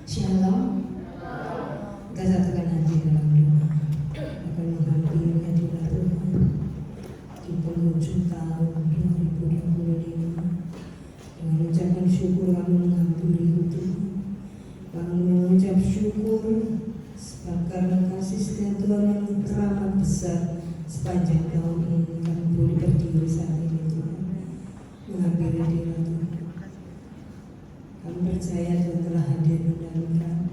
Shalom. Kita satukan hati dalam doa. Akan menghampiri hadirat Tuhan di penghujung tahun 2025 dengan ucapan syukur kami menghampiri Tuhan. Kami mengucap syukur karena kasih setia Tuhan yang teramat besar sepanjang tahun ini. Kami boleh berdiri saat ini Tuhan menghampiri hadirat Tuhan. Kami percaya Tuhan telah hadir dalam kami,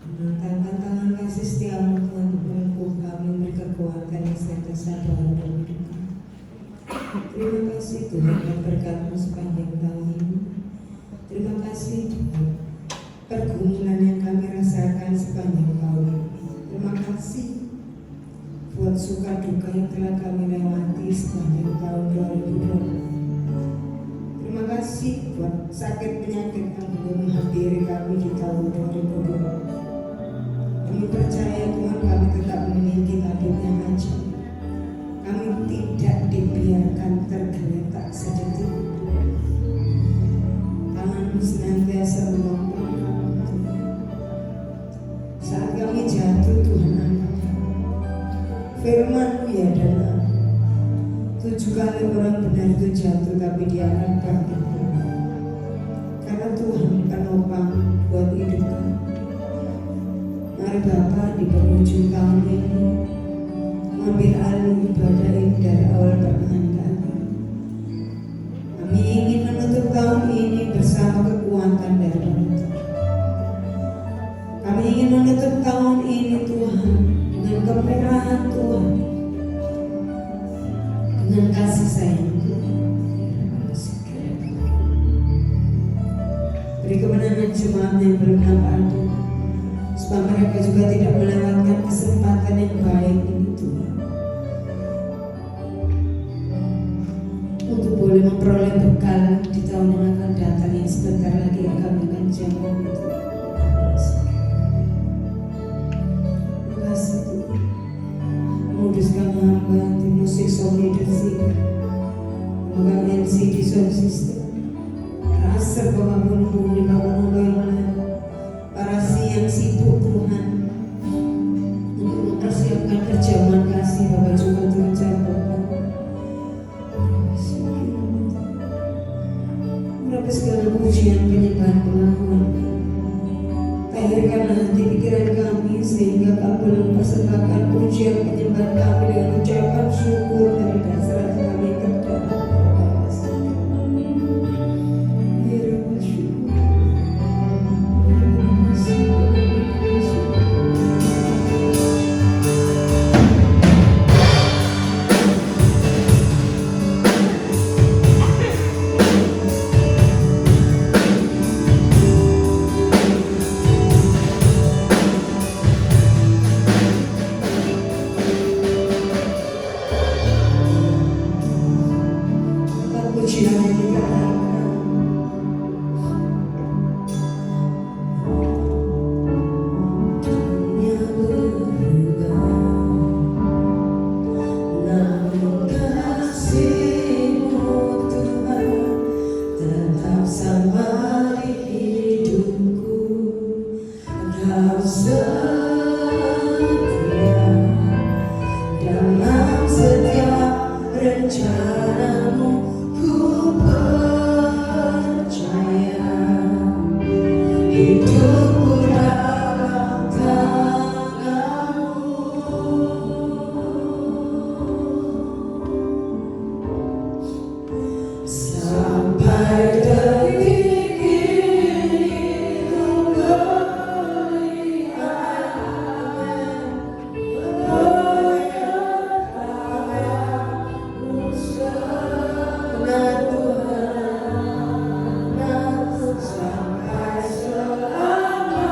menangkan tangan kasih setiamu Tuhan melingkup kami, memberi kekuatan yang serta sabaran dan hidup kami. Terima kasih Tuhan dan berkat-Mu sepanjang tahun ini. Terima kasih Tuhan pergumulan yang kami rasakan sepanjang tahun ini. Terima kasih buat suka duka yang telah kami lewati sepanjang tahun 2020. Terima kasih buat sakit penyakit yang belum menghampiri kami di tahun 2020. Kami percaya Tuhan kami tetap memiliki tabung yang ajaib. Kami tidak dibiarkan tergeletak sedetik. Tangan-Mu senantiasa menolong kami. Saat kami jatuh Tuhan angkat. Firman-Mu ya adalah 7 kali orang benar itu jatuh tapi dia akan bangkit. Karena Tuhan penopang buat hidup kami. Mari Bapa di penghujung tahun ini mengambil alih ibadah ini dari awal pertengahan ke akhir. Kami ingin menutup tahun ini bersama kekuatan dari Tuhan. Kami ingin menutup tahun ini Tuhan dengan kemurahan Tuhan, dengan kasih sayang Tuhan. Beri kemenangan jemaat yang belum nampak Tuhan, supaya mereka juga tidak melewatkan kesempatan yang baik ini Tuhan, untuk boleh memperoleh bekal di tahun yang akan datang yang sebentar lagi yang kami akan jalan itu. Terima kasih Tuhan. Menguduskan hamba di musik sound leadership, memegang MC di sound system, rasa bangun di bangun yang lain, para yang sibuk Tuhan untuk mempersiapkan perjamuan kasih Bapak juga terucapkan. Berapa segala pujian penyembahan pengakuan. Tahirkanlah hati pikiran kami sehingga kami mempersembahkan pujian penyembahan kami dengan ucapan syukur dari dasar hati kami terdalam. Sampai selalu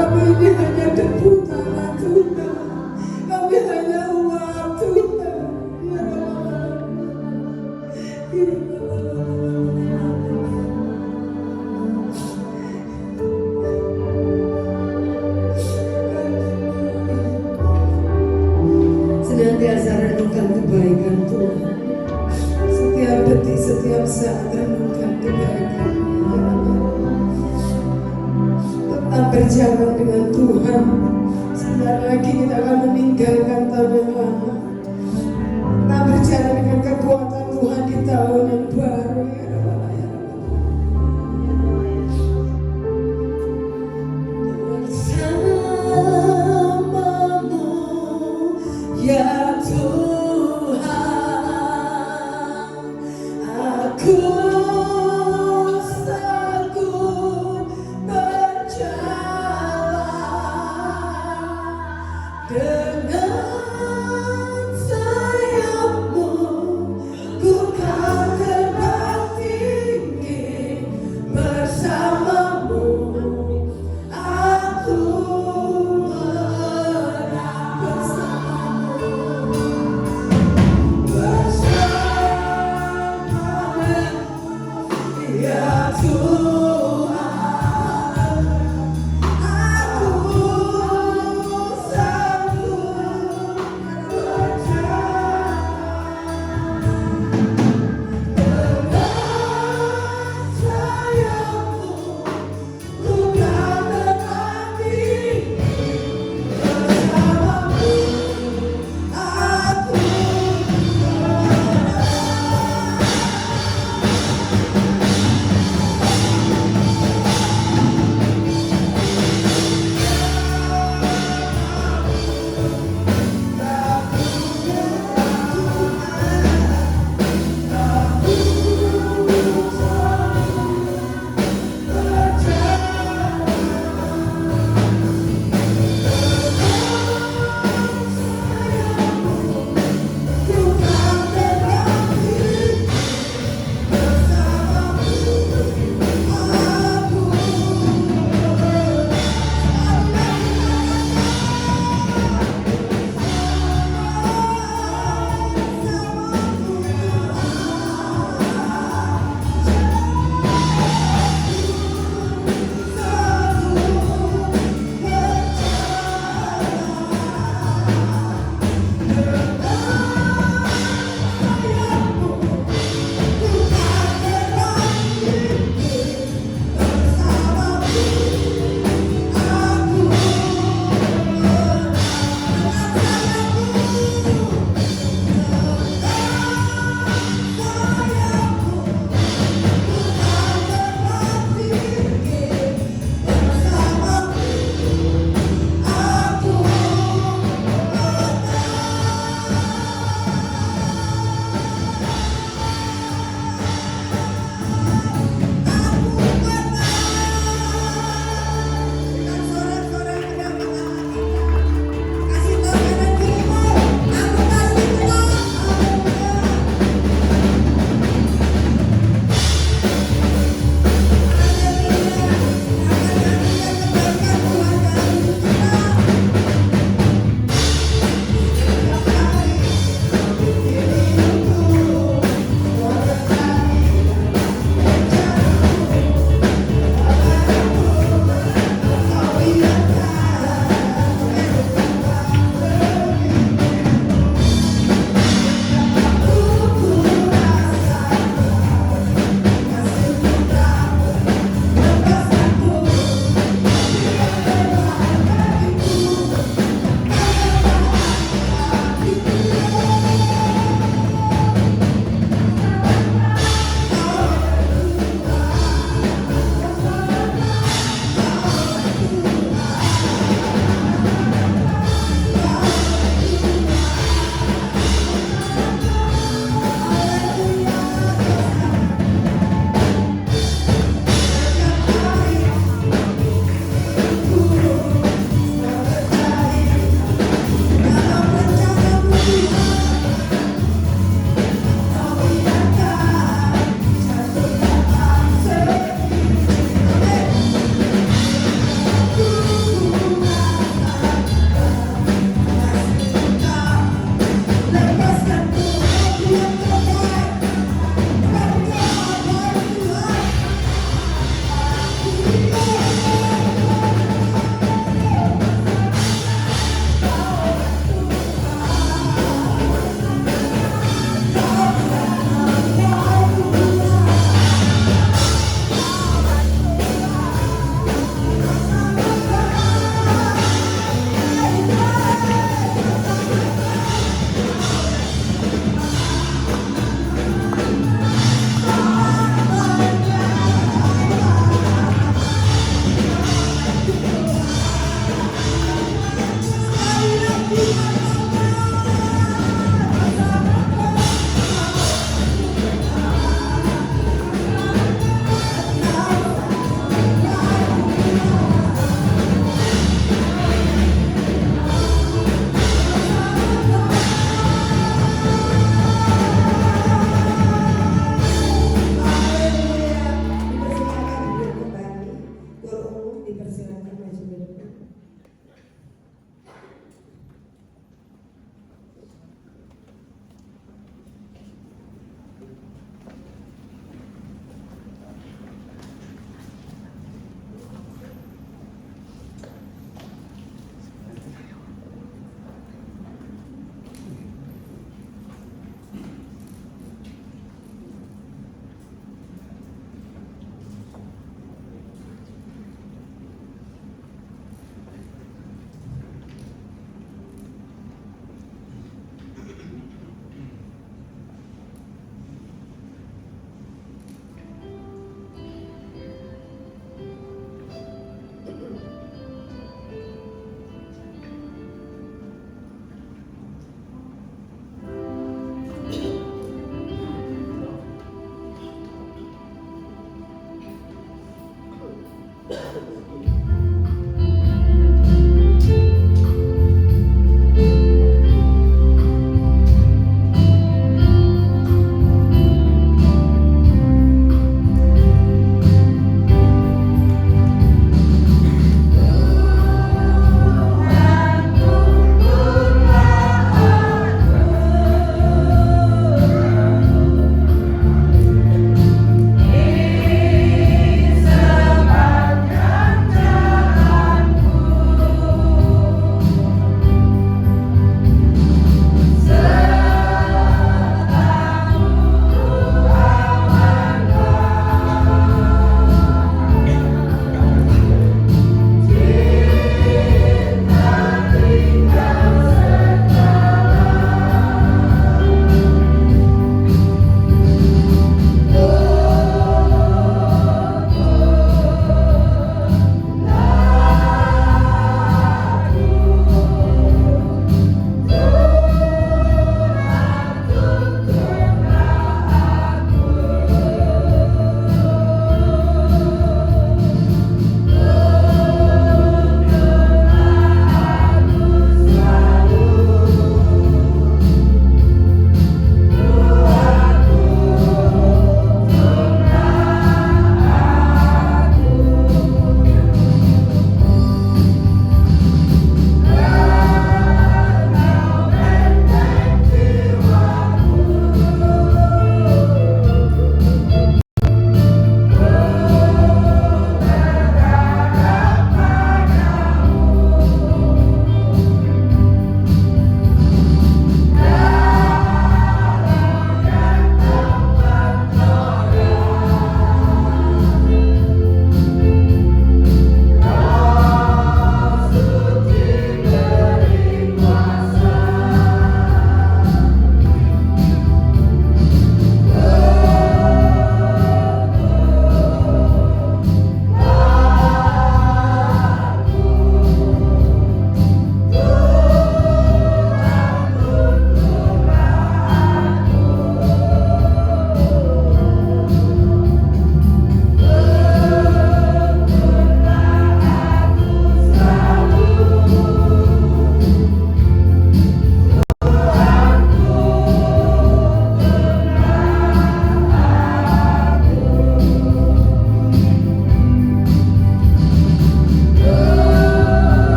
kami ini hanya debu tangan Tuhan. Kami hanya uap Tuhan. Ya senantiasa renungkan kebaikan Tuhan. Setiap detik, setiap saat renungkan kebaikan. Tetap berjalan dengan Tuhan. Sebentar lagi kita akan meninggalkan tahun yang lama. Tetap berjalan dengan kekuatan Tuhan di tahun yang baru. Ya Rabbana, ya bersamamu ya Tuhan, aku sanggup berjalan dengan sayapmu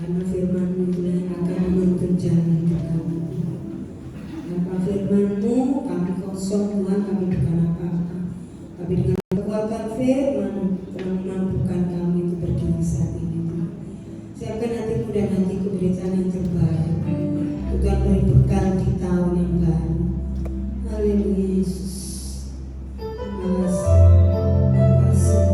Karena firman-Mu itulah yang akan menuntun jalan hidup kami. Tanpa firman-Mu kami kosong Tuhan, kami bukan apa-apa. Tapi dengan kekuatan firman telah memampukan kami untuk berdiri saat ini. Siapkan hatimu dan hatiku berikan yang terbaik. Tuhan beri bekal di tahun yang baru. Haleluya Yesus. Terima kasih.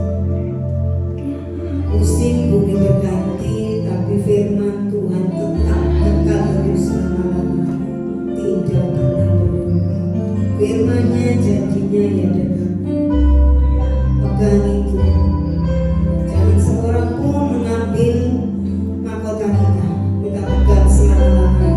Musim bumi berganti, tapi firman Tuhan tetap kekal untuk selama-lamanya. Tidak pernah berubah. Firman-Nya, janjinya ya dan pegang itu. Jangan seorang pun mengambil mahkota kita. Kita pegang selama-lamanya.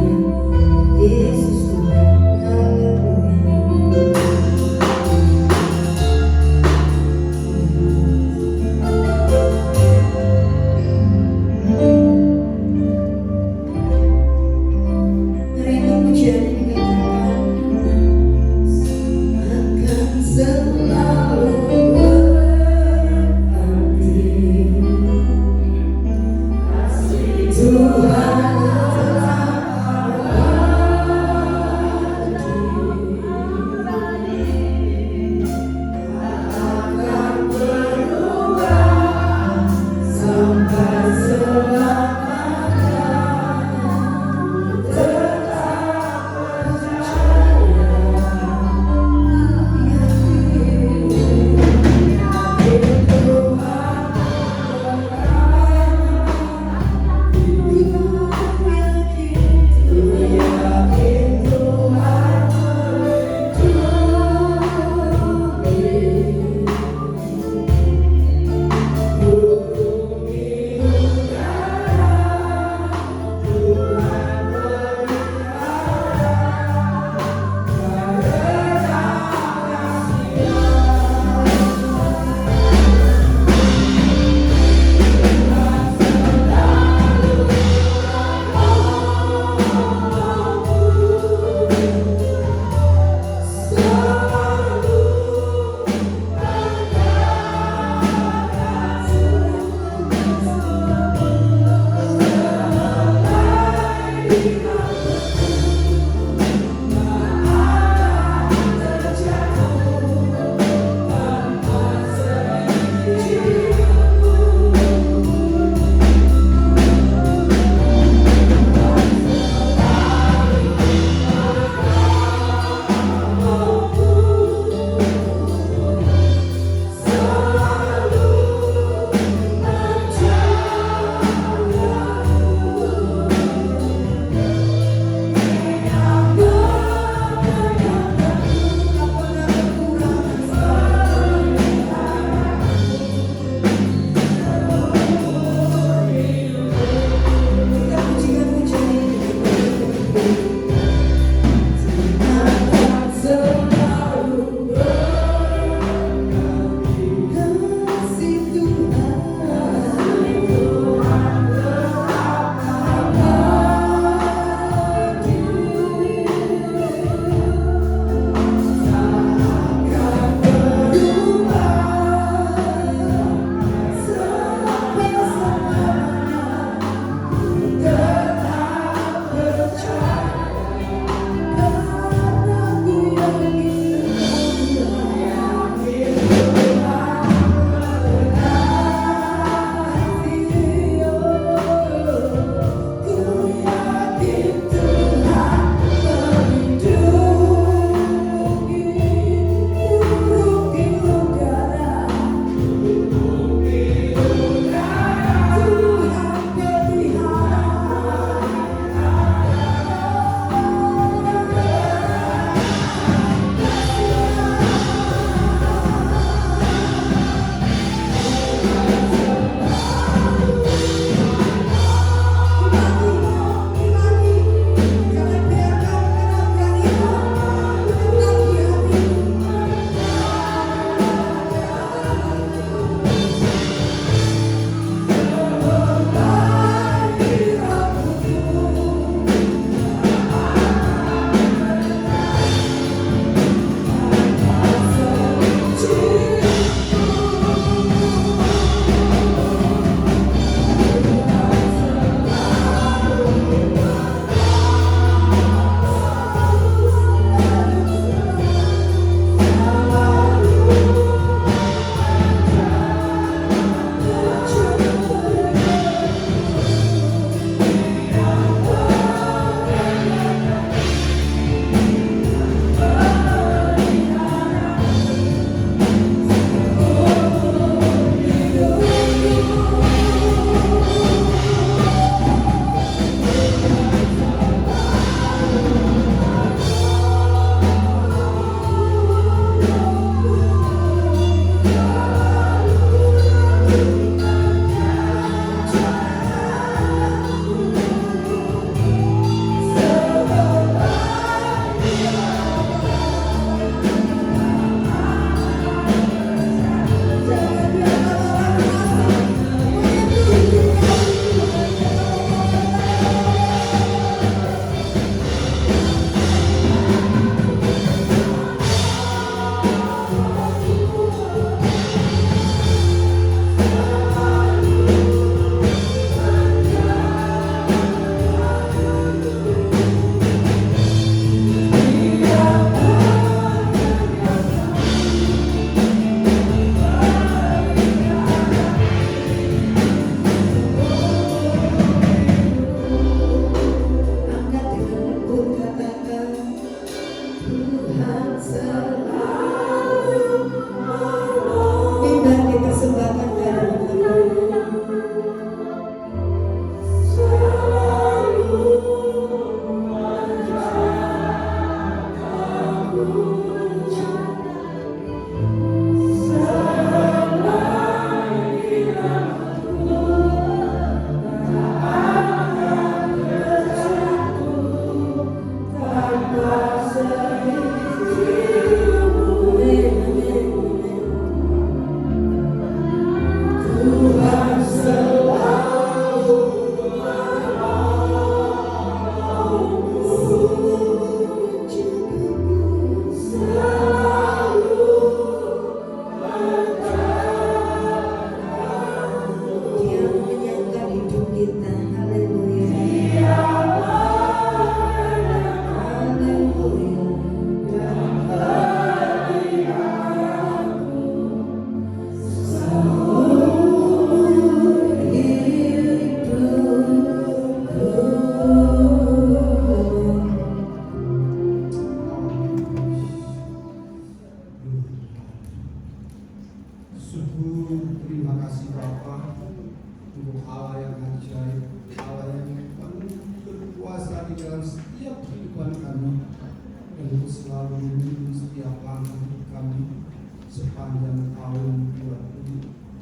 untuk selalu memimpin setiap langkah kami sepanjang tahun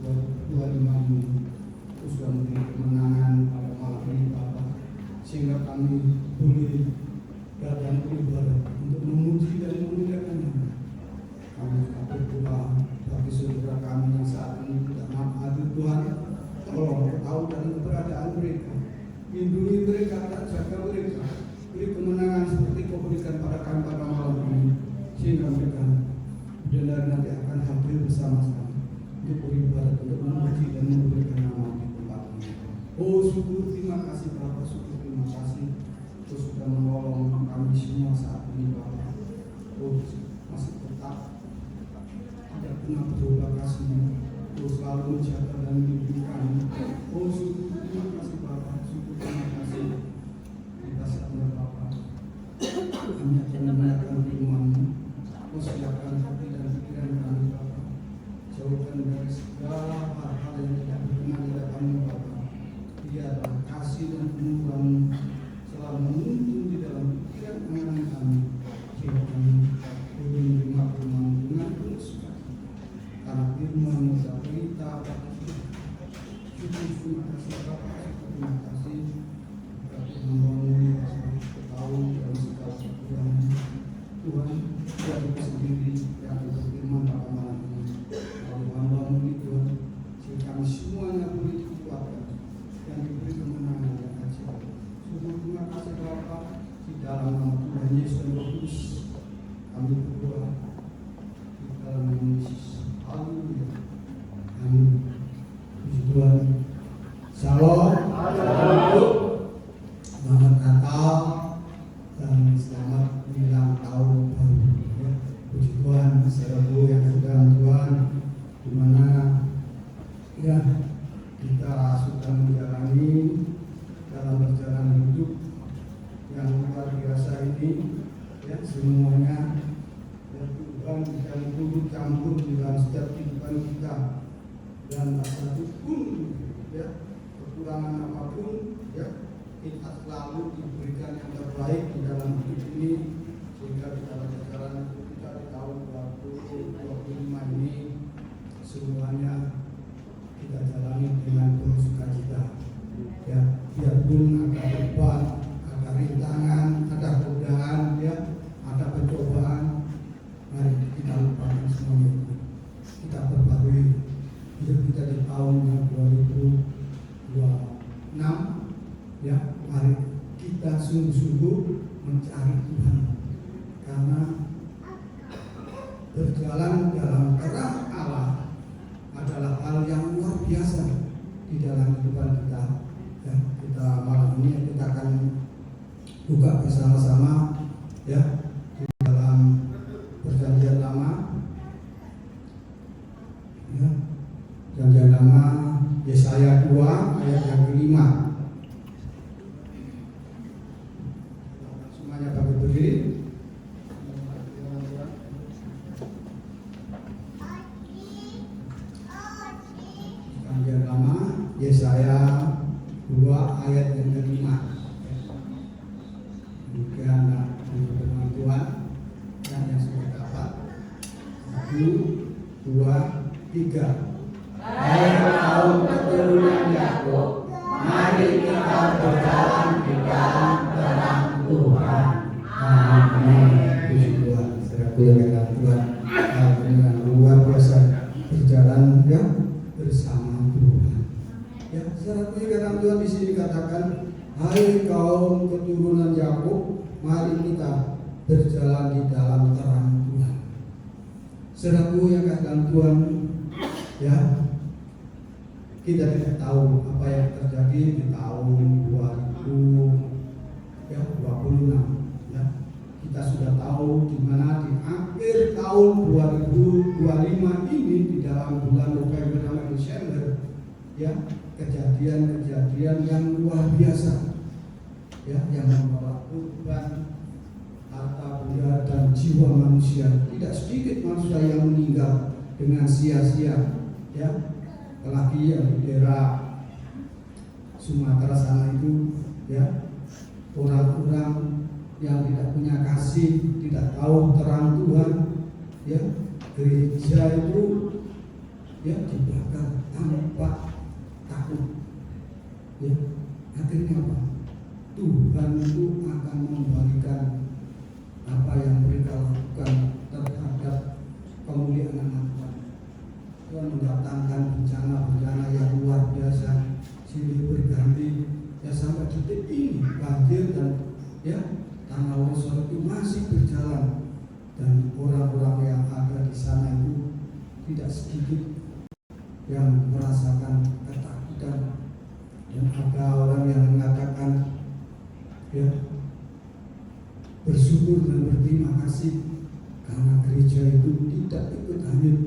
2025 ini. Sudah memberi kemenangan pada malam ini Bapak, sehingga kami boleh datang beribadah untuk memuji dan memuliakan Nama. Kami juga berdoa bagi saudara kami yang saat ini tidak mampu hadir Tuhan, tolong tahu dan keberadaan mereka, lindungi mereka dan jaga mereka, beri kemenangan seperti Kau berikan pada kami pada malam ini, sehingga mereka benar nanti akan hadir bersama-sama untuk beribadah, untuk memuji dan memuliakan Nama di tempat ini. Oh syukur, terima kasih Bapak, syukur, terima kasih Kau sudah menolong kami semua saat ini Bapak. Oh masih tetap tidak pernah berubah kasih-Mu. Kau selalu menjaga dan melindungi kami. Oh syukur, terima kasih Bapak, syukur, terima kasih. Kita saatnya Bapak, kami akan mendengarkan firman-Mu. Kau siapkan hati dan pikiran kami Bapak, jauhkan dari segala hal-hal yang tidak berkenan di hadapan-Mu Bapak. Biarlah kasih dan kemurahan-Mu selalu menuntun di dalam pikiran angan kami, sehingga kami boleh menerima firman-Mu dengan penuh sukacita. Karena firman-Mu adalah berita Bapak. Syukur, terima kasih Bapak, terima kasih. Kami membangun tahu dalam segala kekurangan Tuhan, Tuhan itu sendiri yang berfirman pada malam ini. Lalu hamba-Mu ini Tuhan, sehingga kami semuanya boleh dikuatkan dan diberi kemenangan yang ajaib. Syukur, terima kasih Bapak, di dalam nama Tuhan Yesus dan Roh Kudus kami berdoa di dalam nama Yesus. Haleluya. Amin. Puji Tuhan. Shalom. Selamat Natal dan selamat menjelang tahun baru. Ya. Puji Tuhan, saudaraku yang sedang Tuhan, di mana ya kita sudah menjalani dalam perjalanan hidup yang luar biasa ini, ya semuanya ya Tuhan yang turut campur di dalam setiap kehidupan kita, dan tak satu pun ya kekurangan apapun ya kita selalu diberikan yang terbaik di dalam hidup ini, sehingga di dalam perjalanan kita di tahun 2025 ini semuanya kita jalani dengan penuh sukacita. Ya, biarpun ada beban, ada rintangan, ada godaan, ya, ada pencobaan, mari kita lupakan semuanya. Kita perbarui hidup kita di tahun 2026. Ya, mari kita sungguh-sungguh mencari Tuhan, karena berjalan dalam terang Allah adalah hal yang luar biasa di dalam kehidupan kita. Ya, kita malam ini kita akan buka bersama-sama ya di dalam Perjanjian Lama. Ya, Perjanjian Lama Yesaya 2 ayat yang kelima. Semuanya bagi berdiri. Perjanjian Lama Yesaya 2 ayat yang kelima. Demikian firman Tuhan yang sudah dapat. 1, 2, 3. Hai kaum keturunan Yakub, mari kita berjalan di dalam terang Tuhan. Amin. Puji Tuhan, saudaraku yang dalam Tuhan, dengan luar biasa berjalan ya bersama Tuhan. Ya, saudaraku yang dalam Tuhan, di sini dikatakan, hai kaum keturunan Yakub, mari kita berjalan di dalam terang Tuhan. Saudaraku yang dalam Tuhan, ya, kita tidak tahu apa yang terjadi di tahun 2026. Ya, kita sudah tahu di mana di akhir tahun 2025 ini, di dalam bulan November sampai Desember, ya, kejadian-kejadian yang luar biasa, ya, yang membawa korban, harta benda dan jiwa manusia. Tidak sedikit manusia yang meninggal dengan sia-sia, ya, apalagi yang di daerah Sumatera sana itu, ya, orang-orang yang tidak punya kasih, tidak tahu terang Tuhan, ya gereja itu ya dibakar tanpa takut. Ya, akhirnya apa? Tuhan itu akan memberikan apa yang mereka lakukan terhadap kemuliaan nama Tuhan. Tuhan mendatangkan bencana-bencana yang luar biasa, silih berganti, ya sampai detik ini banjir dan ya tanah longsor itu masih berjalan, dan orang-orang yang ada di sana itu tidak sedikit yang merasakan ketakutan. Dan ada orang yang mengatakan ya bersyukur dan berterima kasih karena gereja itu tidak ikut hanyut.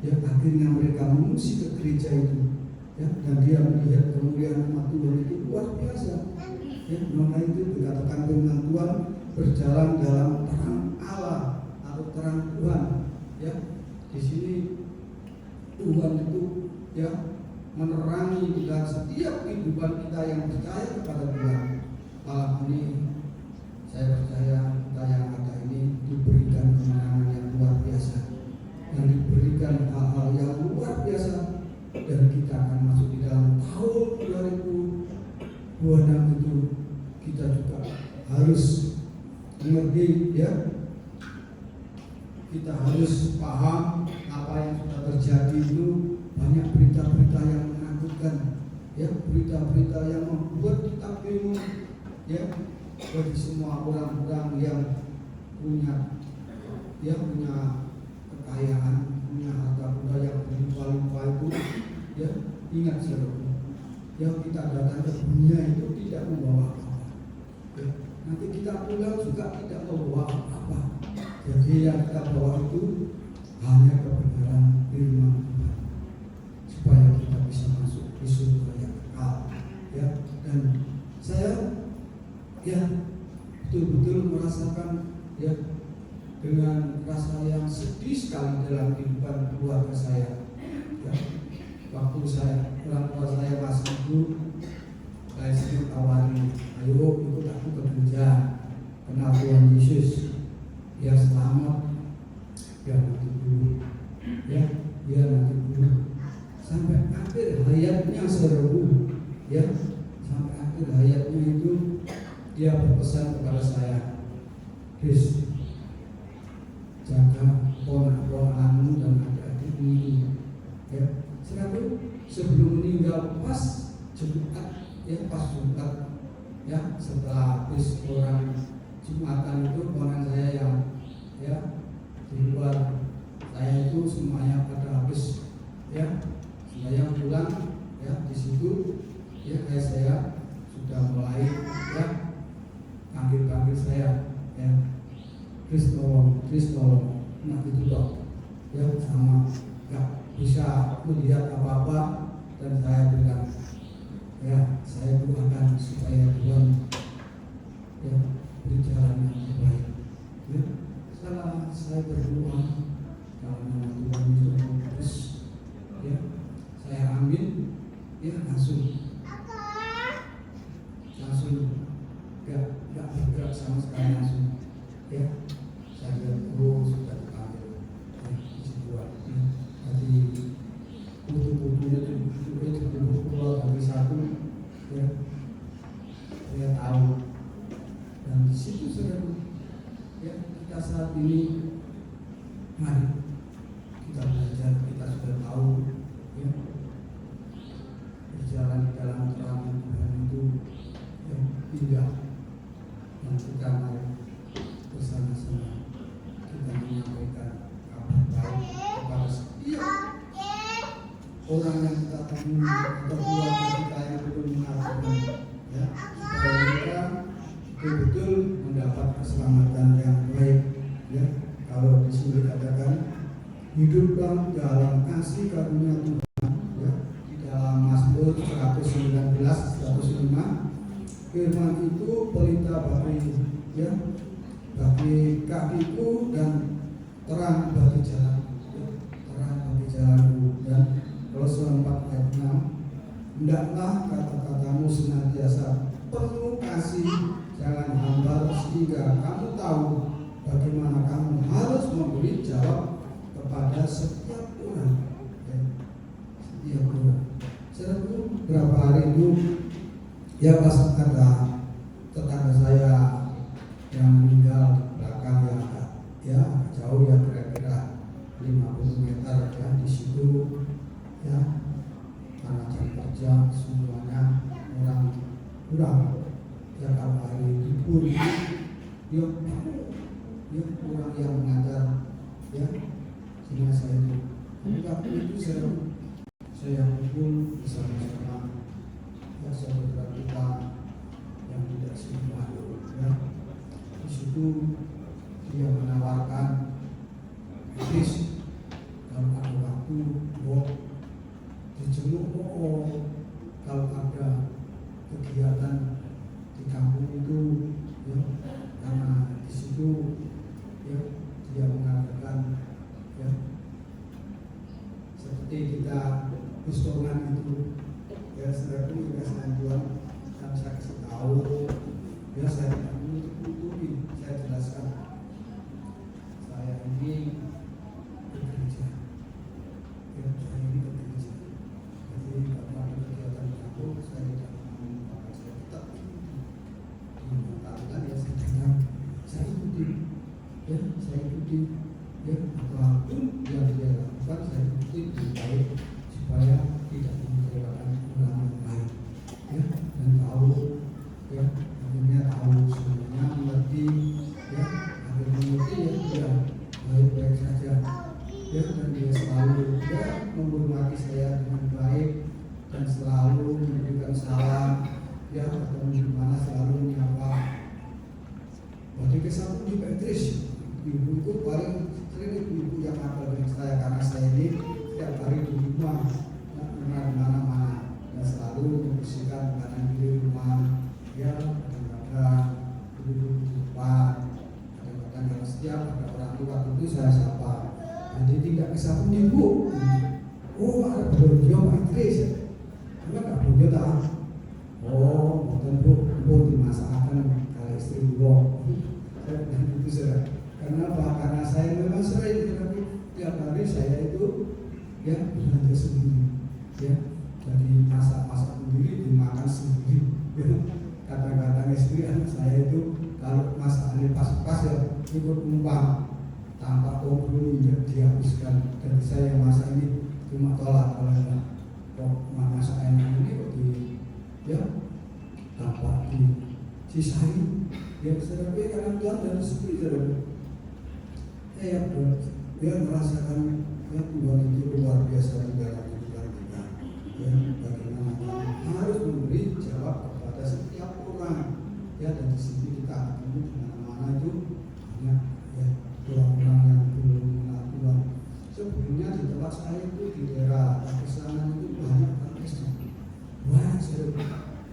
Ya akhirnya mereka mengungsi ke gereja itu, ya, dan dia melihat kemuliaan nama Tuhan itu luar biasa. Ya, maka itu dikatakan firman Tuhan berjalan dalam terang Allah atau terang Tuhan. Ya, di sini Tuhan itu ya menerangi dalam setiap kehidupan kita yang percaya kepada Tuhan. Malam ini saya percaya kita yang ada ini diberikan kemenangan yang luar biasa, yang diberikan hal-hal yang luar biasa, dan kita akan masuk di dalam tahun 2026 itu. Kita juga harus mengerti, ya, kita harus paham apa yang sudah terjadi itu. Banyak berita-berita yang menakutkan, ya, berita-berita yang membuat kita bingung, ya, bagi semua orang-orang yang punya kekayaan, punya harta benda yang berlimpah-limpah itu, ya, ingat saudara, yang kita datang ke dunia itu tidak membawa apa-apa, ya. Nanti kita pulang juga tidak membawa apa-apa. Jadi yang kita bawa itu hanya kebenaran firman Tuhan, supaya kita bisa masuk di surga yang kekal, ya. Dan saya ya betul-betul merasakan, ya, dengan rasa yang sedih sekali dalam kehidupan keluarga saya, ya. Waktu orang tua saya masih hidup, saya sering tawari, ayo ikut aku ke gereja, kenal Tuhan Yesus, ya selamat, ya nanti dulu, ya nanti dulu, sampai akhir hayatnya seru, ya, sampai akhir hayatnya itu dia berpesan kepada saya, Chris, jaga ponak-ponakmu dan adik-adik ini, ya. Sebelum meninggal pas Jumat, ya pas Jumat, ya setelah habis orang Jumatan itu ponak saya yang ya di luar, saya itu semuanya pada habis, ya saya pulang, ya di situ, ya saya sudah mulai ya panggil saya, ya Chris tolong, nah itu dok, ya sama nggak bisa melihat apa-apa, dan saya bilang, ya saya doakan supaya Tuhan ya beri jalan yang terbaik, ya. Setelah saya berdoa dalam nama Tuhan Yesus Kristus, ya saya amin, ya langsung gak bergerak sama sekali, langsung, ya saya lihat sudah dipanggil, ya dibuat, ya. Tadi butuh-butuhnya itu keluar dari satu, ya saya tahu, dan di situ saudara, ya kita saat ini mari kita belajar, kita sudah tahu, ya berjalan di dalam terang Tuhan itu, ya indah, dan kita mari bersama-sama kita menyampaikan kabar baik kepada setiap orang yang kita temui atau keluarga kita yang belum mengenal Tuhan, ya, supaya mereka betul-betul mendapat keselamatan yang baik, ya. Kalau di sini dikatakan hiduplah dalam kasih karunia Tuhan, ya, di dalam Mazmur 119:105, firman itu pelita bagi kakiku dan terang bagi jalan, ya, terang bagi jalanku. Dan Kolose 4:6, hendaklah kata-katamu senantiasa penuh kasih, jangan hambar sehingga kamu tahu bagaimana kamu harus memberi jawab kepada setiap orang. Ya, setiap orang. Saudara, berapa hari itu ya pas ada tetangga saya yang meninggal di belakang ya jauh ya kira-kira 50 meter ya di situ ya karena jam kerja semuanya orang kurang ya kalau hari libur ya kurang yang mengajar ya sehingga saya itu waktu itu saya kumpul bersama-sama ya saudara kita yang tidak seiman ya di situ dia menawarkan Chris kalau ada waktu dijenguk kalau ada kegiatan di kampung itu ya karena di situ ya dia mengatakan ya seperti kita Kristongan itu ya saudara juga saya jual dan saya kasih tahu ya saya tidak menutup-nutupi saya jelaskan saya ini bekerja ya saya ini bekerja jadi kalau ada kegiatan kampung saya tidak mau maka saya tetap dimintakan ya saya dengar saya ikuti ya saya ikuti ya apapun yang dia lakukan saya ikuti dengan baik supaya tidak mengecewakan orang yang lain ya dan tahu ya akhirnya tahu semuanya mengerti ya akhirnya mengerti ya dia baik-baik saja ya dan dia selalu ya menghormati saya dengan baik dan selalu memberikan salam ya atau gimana selalu menyapa. Waktu ke samping di Petrus ibu-ibu paling sering ibu-ibu yang ada dengan saya karena saya ini setiap hari di rumah mana-mana dan selalu membersihkan kanan kiri rumah ya kadang-kadang duduk di depan kadang-kadang kalau setiap ada orang tua itu saya sapa jadi tidak kesapun ibu ada beliau Pak Idris enggak Pak beliau tak bukan bu dimasakkan kalau istri bu saya bilang itu saudara kenapa? Karena saya memang sering tetapi tiap hari saya itu ya belanja sendiri ya jadi masak sendiri dimakan sendiri ya. Kadang-kadang istri anak saya itu kalau masakannya pas-pas ya ikut numpang tanpa kompromi ya dihabiskan dan saya yang masak ini cuma tolak kalau kok masak enak ini kok ya tanpa disisain ya sering kadang Tuhan dan istri ya dia merasakan ya Tuhan itu luar biasa di dalam kehidupan kita ya bagaimana kita harus memberi jawab kepada setiap orang ya dan di sini kita ketemu di mana-mana itu banyak ya orang-orang yang belum mengenal Tuhan sebelumnya di tempat saya itu di daerah Pakistanan itu banyak orang Kristen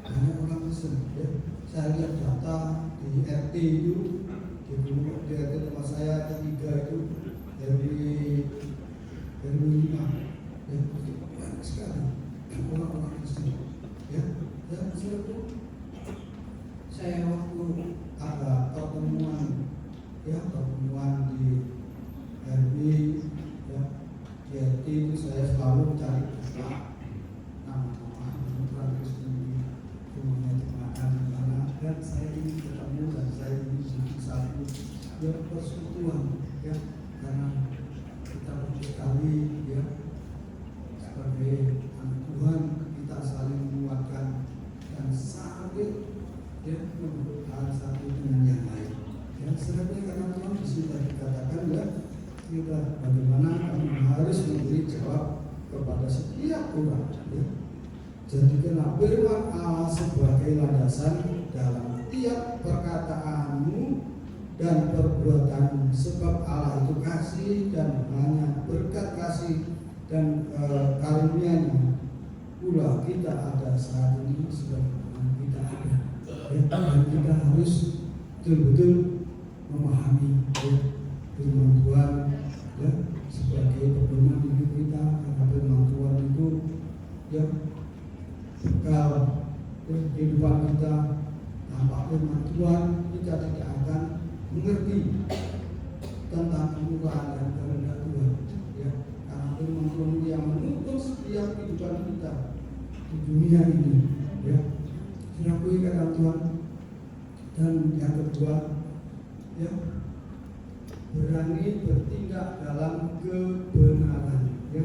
banyak orang Kristen ya saya lihat data di RT itu di RT tempat saya ketiga itu dari 5 ya banyak sekali orang-orang Kristen ya dan saya waktu ada pertemuan di RB ya di RT itu saya selalu cari nama-nama orang Kristen di rumahnya dimana dan saya ingin ketemu dan saya ingin satu ya persekutuan ya karena kita perlu sekali ya sebagai anak Tuhan kita saling menguatkan dan saling ya membutuhkan satu dengan yang lain ya sebenarnya karena Tuhan sudah dikatakan ya kita bagaimana kami harus memberi jawab kepada setiap orang ya. Jadikanlah firman Allah sebagai landasan dalam tiap perkataanmu dan perbuatanmu sebab Allah itu kasih dan hanya berkat kasih dan karunia-Nya pula kita ada saat ini sebagaimana kita ada ya, dan kita harus betul-betul memahami ya, firman Tuhan ya, sebagai pedoman hidup kita karena firman Tuhan itu ya bekal kehidupan kita Tanpa firman Tuhan kita tidak akan mengerti tentang kemurahan dan kehendak Tuhan. Ya, karena firman Tuhan yang menuntun setiap kehidupan kita di dunia ini. Ya, diakui karena Tuhan. Dan yang kedua, ya, berani bertindak dalam kebenaran. Ya,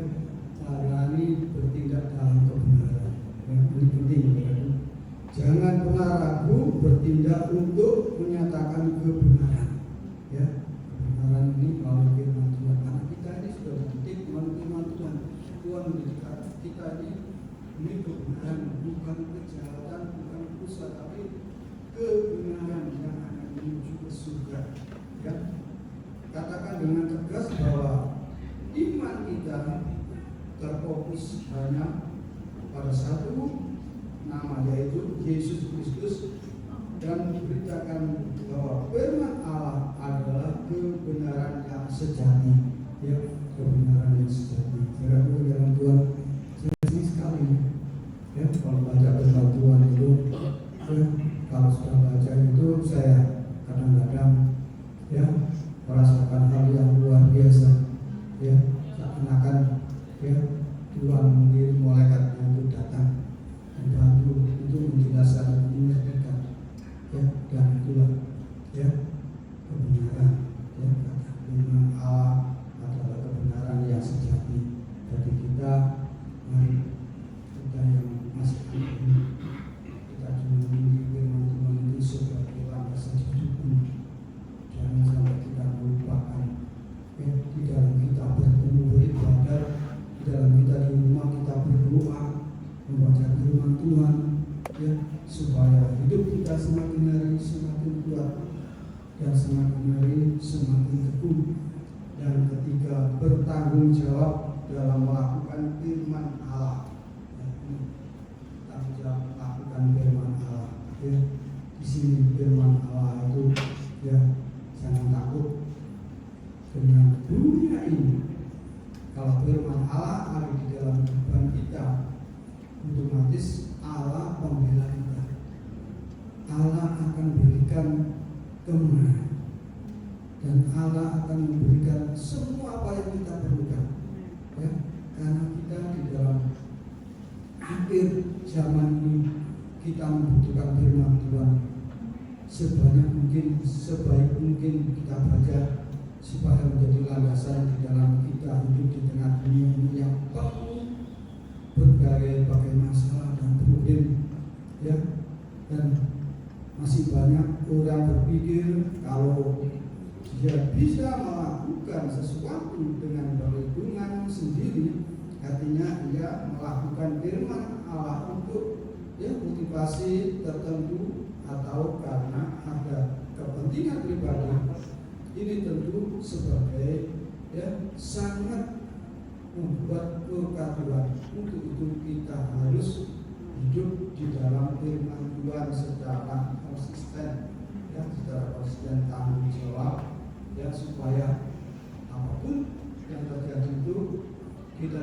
berani bertindak dalam kebenaran. Ya, ini penting. Ya. Jangan pernah ragu bertindak untuk menyatakan kebenaran. Ya, kebenaran ini melalui firman Tuhan. Karena kita ini sudah dididik melalui firman Tuhan. Tuhan mendidik kita ini kebenaran, bukan kejahatan, bukan dosa, tapi kebenaran yang akan menuju ke surga. Ya, katakan dengan tegas bahwa iman kita terfokus hanya pada satu nama, yaitu Yesus Kristus, dan memberitakan bahwa firman Allah adalah kebenaran yang sejati. Ya, kebenaran yang sejati. Saudara dalam Tuhan, sering sekali ya kalau baca firman Tuhan itu, ya, kalau sudah baca itu saya kadang-kadang ya merasakan hal yang luar biasa. Ya, seakan-akan ya Tuhan mengirim malaikat untuk datang membantu itu menjelaskan, mengertikan. Ya, dan itulah ya kebenaran. Ya, firman Allah adalah kebenaran yang sejati. Bagi kita, mari kita yang masih ini, kita jumpai firman Tuhan itu sebagai landasan hidup ini. Jangan sampai kita melupakan. Ya, di dalam kita bertemu beribadah, di dalam kita di rumah kita berdoa, membaca firman Tuhan, ya, supaya hidup kita semakin hari semakin kuat dan semakin hari semakin teguh. Dan ketika bertanggung jawab dalam melakukan firman Allah, ya, tanggung jawab melakukan firman Allah. Ya, di sini firman Allah itu ya jangan takut dengan dunia ini. Kalau firman Allah ada di dalam kehidupan kita, otomatis Allah pembela kita. Allah akan berikan kemenangan, dan Allah akan memberikan semua apa yang kita perlukan. Ya, karena kita di dalam akhir zaman ini kita membutuhkan firman Tuhan sebanyak mungkin, sebaik mungkin kita baca, supaya menjadi landasan di dalam kita hidup di tengah dunia ini yang penuh berbagai masalah dan problem. Ya, dan masih banyak orang berpikir kalau dia bisa melakukan sesuatu dengan perhitungan sendiri, artinya dia melakukan firman Allah untuk ya motivasi tertentu atau karena ada kepentingan pribadi. Ini tentu sebagai ya sangat membuat murka Tuhan. Untuk itu kita harus hidup di dalam firman Tuhan secara konsisten, ya, secara konsisten tanggung jawab, ya, supaya apapun yang terjadi itu kita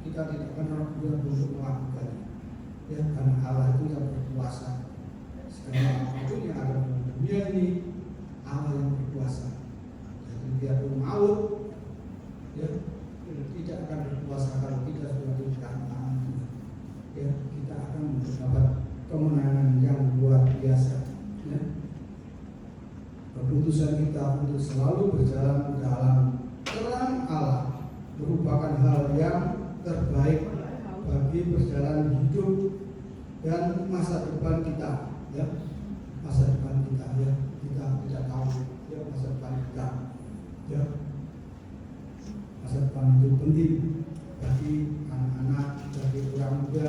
tidak akan ragu untuk melakukannya. Ya, karena Allah itu yang berkuasa. Segala apapun yang ada di dunia ini, Allah yang berkuasa. Jadi biarpun maut, ya, tidak akan berkuasa kalau kita sudah diberikan tangan Tuhan. Ya, kita akan mendapat kemenangan yang luar biasa. Ya. Keputusan kita untuk selalu berjalan dalam terang Allah merupakan hal yang terbaik bagi perjalanan hidup dan masa depan kita. Ya, masa depan kita, ya, kita tidak tahu ya masa depan kita. Ya, masa depan itu penting bagi anak-anak, bagi orang muda.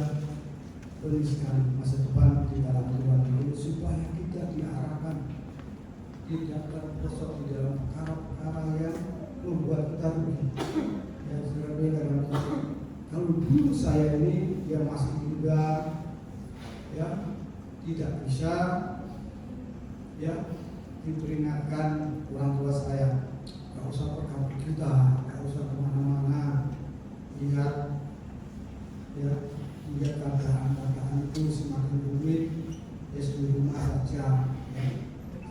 Penting sekali masa depan di dalam Tuhan itu supaya kita diarahkan, tidak terperosok di dalam perkara-perkara yang membuat kita rugi. Ya, saudara, kalau dulu saya ini yang masih muda, ya, tidak bisa ya diperingatkan orang tua saya, nggak usah pergi kita, nggak usah kemana-mana, lihat ya, lihat keadaan itu semakin rumit, di rumah saja. Ya.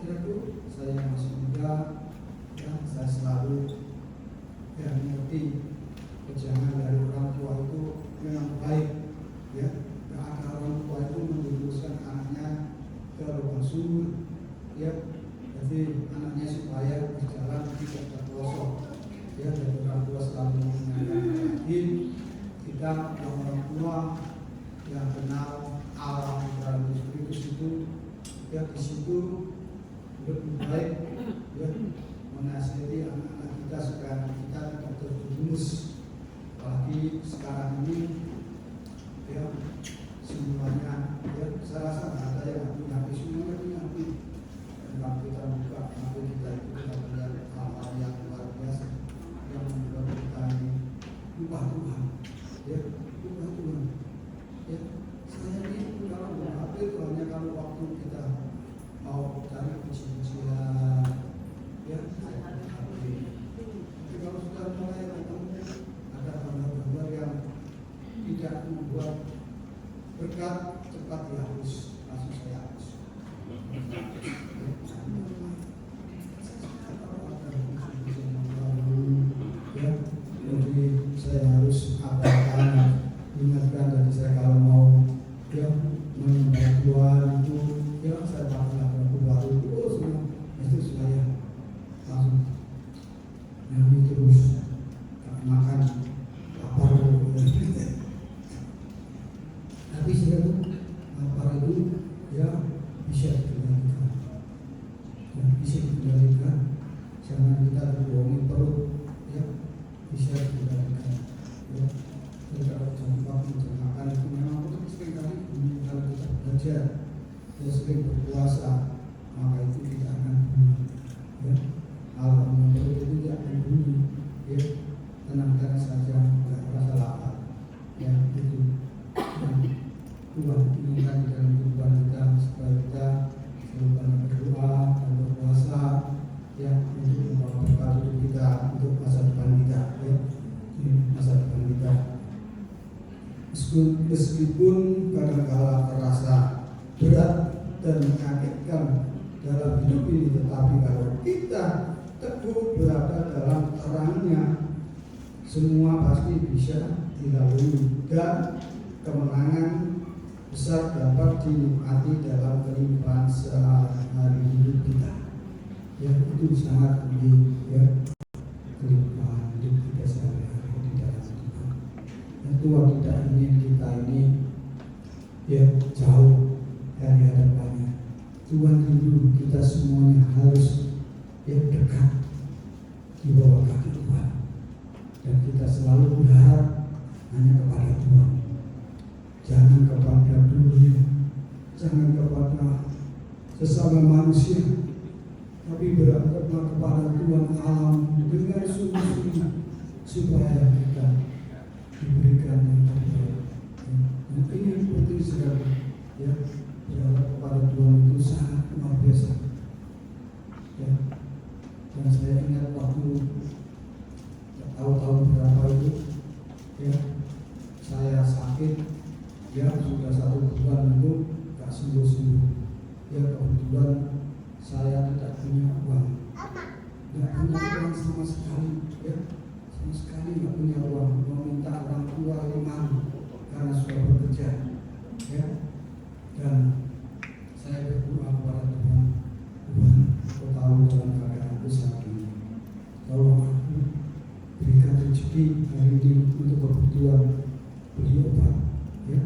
Saudaraku, saya masih muda, ya, saya selalu mengerti kejangan dari orang tua itu memang baik, ya. Agar orang tua itu menjerumuskan anaknya ke lubang sumur, ya. Jadi anaknya supaya berjalan tidak terpelosok, ya. Dan orang tua selalu mengingatkan kita yang orang tua yang kenal Allah dan Kristus itu, ya, di situ lebih baik, ya, menasihati anak-anak kita supaya kita tidak terjerumus. Apalagi sekarang ini, ya, semuanya, ya, saya rasa ada yang punya hati, semuanya punya hati. Dan kita buka hati kita itu, kita melihat hal-hal yang luar biasa yang membuat kita ini lupa Tuhan, ya, lupa Tuhan, ya. Saya ini kalau berhati itu hanya kalau waktu kita mau cari puji-pujian, ya, saya berhati. Tapi kalau sudah mulai ketemu ada gambar-gambar yang tidak membuat berkat, cepat dihapus, langsung saya hapus. Ya, jadi saya harus apakan ingatkan dari saya kalau mau, ya, menyembah Tuhan itu, ya, saya pakai lagu baru itu saya langsung nyanyi terus, makan lapar. Tapi sudah lapar itu, ya, bisa dikendalikan, ya, bisa dikendalikan. Jangan kita berbohongin perut, ya, bisa dikendalikan, ya. Kalau jangka makan itu memang untuk seringkali kalau kita belajar, ya, sering berpuasa, maka itu tidak akan bunyi, ya. Kalau perut itu tidak akan bunyi, ya, tenangkan saja, tidak merasa lapar, ya, itu. Tuhan inginkan di dalam kehidupan kita supaya kita selalu banyak berdoa dan berpuasa, ya, untuk membawa berkat hidup kita untuk masa depan kita, ya, masa depan kita. Meskipun kadang-kala terasa berat dan mengagetkan dalam hidup ini, tetapi kalau kita teguh berada dalam terangnya, semua pasti bisa dilalui dan kemenangan besar dapat dinikmati dalam kehidupan sehari-hari hidup kita. Ya, itu sangat penting, ya, kehidupan hidup kita sehari-hari di dalam Tuhan. Dan Tuhan tidak ingin kita ini, ya, jauh dari hadapannya. Tuhan rindu kita semuanya harus, ya, dekat di bawah kaki Tuhan. Dan kita selalu berharap hanya kepada Tuhan. Jangan kepada dunia, jangan kepada sesama manusia, tapi berharaplah kepada Tuhan alam dengan sungguh-sungguh supaya kita diberikan yang terbaik. Dan ini penting sekali, ya, berharap kepada Tuhan itu sangat luar biasa, ya. Dan saya ingat waktu tahun-tahun berapa itu, ya, saya sakit. Ya, sudah 1 bulan itu tak sembuh-sembuh. Ya, kebetulan saya tidak punya uang, tidak punya uang sama sekali, ya, sama sekali tidak punya uang. Meminta orang tua yang malu karena sudah bekerja, ya. Dan saya berdoa kepada Tuhan, Tuhan, Kau tahu dalam keadaanku saat ini, tolong aku berikan rezeki hari ini untuk kebutuhan beli obat, ya.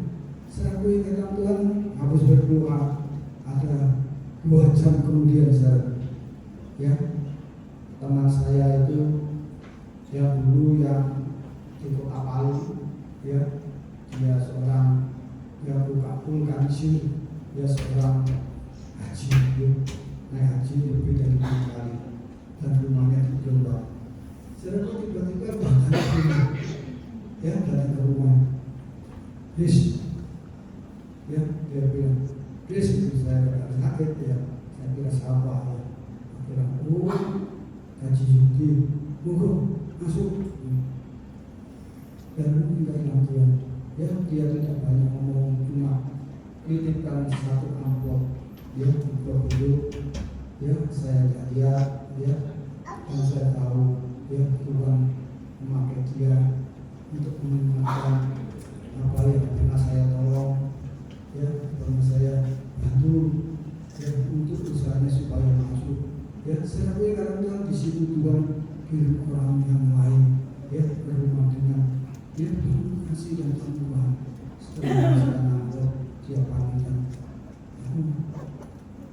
Saya ingatkan Tuhan, harus berdoa. Ada 2 jam kemudian saya, ya, teman saya itu, ya, dulu yang di Kota Palu, ya, dia seorang, ya, buka vulkanis, dia seorang haji, ya, naik haji lebih dari 5 kali dan rumahnya di Jombang. Saya tiba-tiba bahkan ya, datang ke rumah, ya, dia bilang, itu saya berkata sakit, ya, saya kira sahabat, ya, saya bilang, gaji Yudi, masuk, dan ini bilang Tuhan, ya, dia tidak banyak ngomong, cuma nitipkan satu amplop ya dulu ya saya lihat ya dan saya tahu ya Tuhan memakai dia untuk mengingatkan apa yang pernah saya tolong ya pernah saya bantu ya untuk usahanya supaya masuk ya saya akui kadang-kadang di situ Tuhan kirim orang yang lain ya ke rumah dengan ya Tuhan kasih dan Tuhan setelah saya nangkep dia pamitan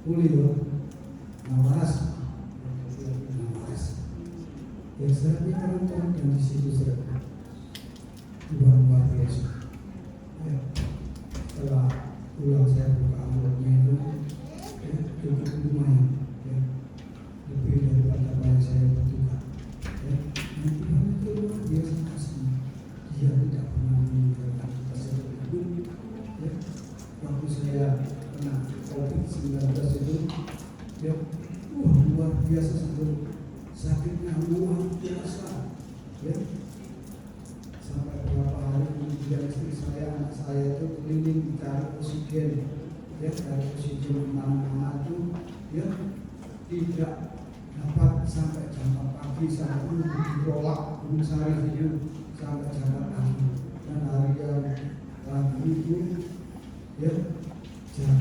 boleh loh nawaras ya saya akui kadang-kadang dan di situ saya Tuhan luar biasa ya setelah pulang saya buka amplopnya itu ya cukup lumayan ya lebih daripada apa yang saya butuhkan ya dan Tuhan itu luar biasa kasih dia tidak pernah meninggalkan kita seperti itu ya waktu saya kena COVID-19 itu ya luar biasa sakitnya luar biasa ya sampai beberapa hari kemudian istri saya, anak saya itu keliling mencari oksigen ya dari oksigen mana-mana itu ya tidak dapat sampai jam 4 pagi sampai ditolak Gunung Sari itu sampai jam 4 pagi dan hari yang lagi itu ya jam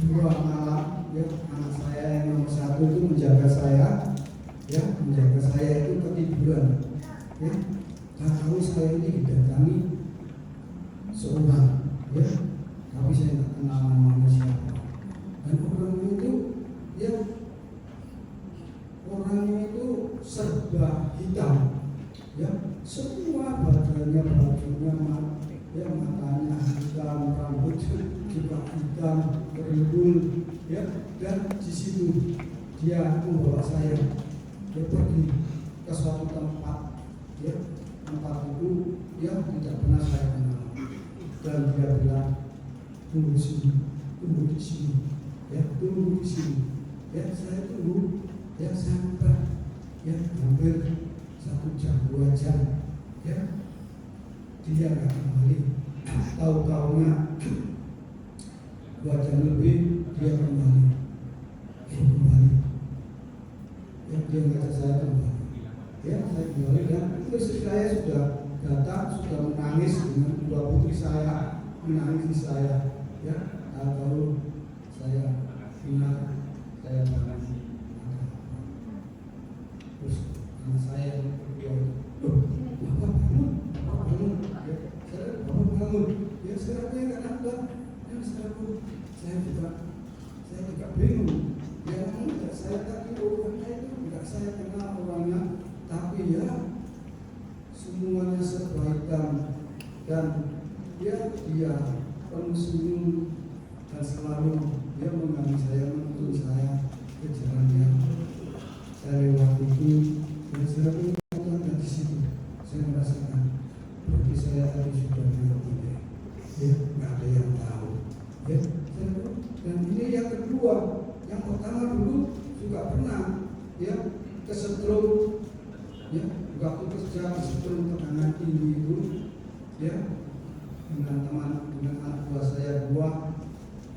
2 malam ya anak saya yang nomor 1 itu menjaga saya itu ketiduran ya dan tahu saya ini didatangi seorang ya tapi saya tidak kenal namanya siapa dan orangnya itu serba hitam ya semua badannya ya matanya hitam rambut juga hitam kerudung ya dan di situ dia membawa saya dia pergi ke suatu tempat ya tempat itu yang tidak pernah saya kenal dan dia bilang tunggu di sini ya tunggu di sini ya saya tunggu ya sampai ya hampir 1 jam 2 jam ya dia nggak kembali tahu-tahunya 2 jam lebih dia kembali ya dia ngajak saya kembali ya saya kembali dan istri saya sudah datang sudah menangis dengan 2 putri saya menangis saya ya tahu saya ingat saya bangun terus anak saya berdua bapak bangun ya saya bapak bangun ya saya nggak dapat ya saya juga bingung ya enggak saya tadi orangnya itu enggak saya kenal orangnya tapi ya semuanya serbaikan dan dia penuh senyum dan selalu dia mengganggu saya menuntun saya ke jalan yang saya lewati itu dan saya pun ada di situ saya merasakan seperti saya tadi sudah bilang ya nggak ada yang tahu ya dan ini yang kedua yang pertama dulu juga pernah ya kesetrum ya waktu kerja kesetrum tekanan tinggi itu ya dengan anak buah saya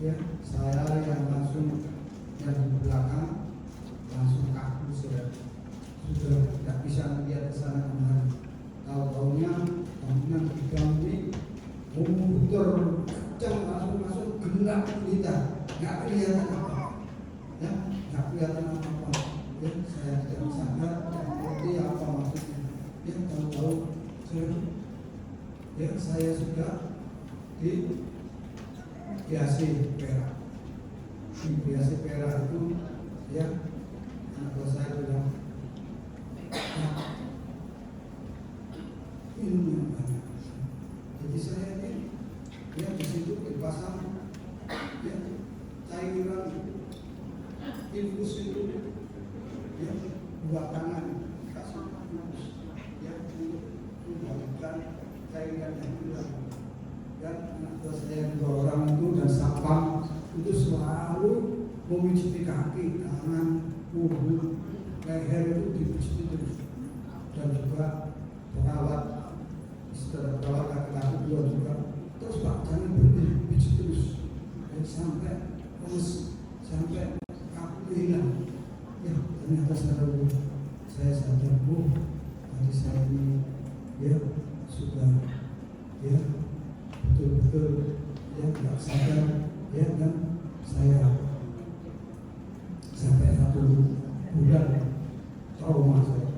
ya saya yang langsung yang di belakang langsung kaku sudah tidak bisa melihat ke sana kemari tahu-tahunya bangunan bidang ini muter kencang langsung gelap kita nggak kelihatan apa ya nggak kelihatan apa ya saya tidak sadar seperti apa maksudnya ya tahu-tahu saya sudah di BAC Perak di BAC Perak itu ya anak saya bilang minum yang banyak jadi saya ini ya di situ dipasang ya cairan infus itu ya 2 tangan kasih infus ya untuk membalikan cairan yang hilang dan anak saya 2 orang itu dan sapam itu selalu memijiti kaki, tangan, punggul, leher itu dipijiti terus dan juga perawat istri perawat laki-laki juga terus Pak jangan berhenti pijit terus ya sampai terus sampai aku hilang. Ya ternyata saya sadar, tadi saya ini ya sudah ya betul-betul ya tidak sadar ya, dan saya sampai 1 bulan trauma saya.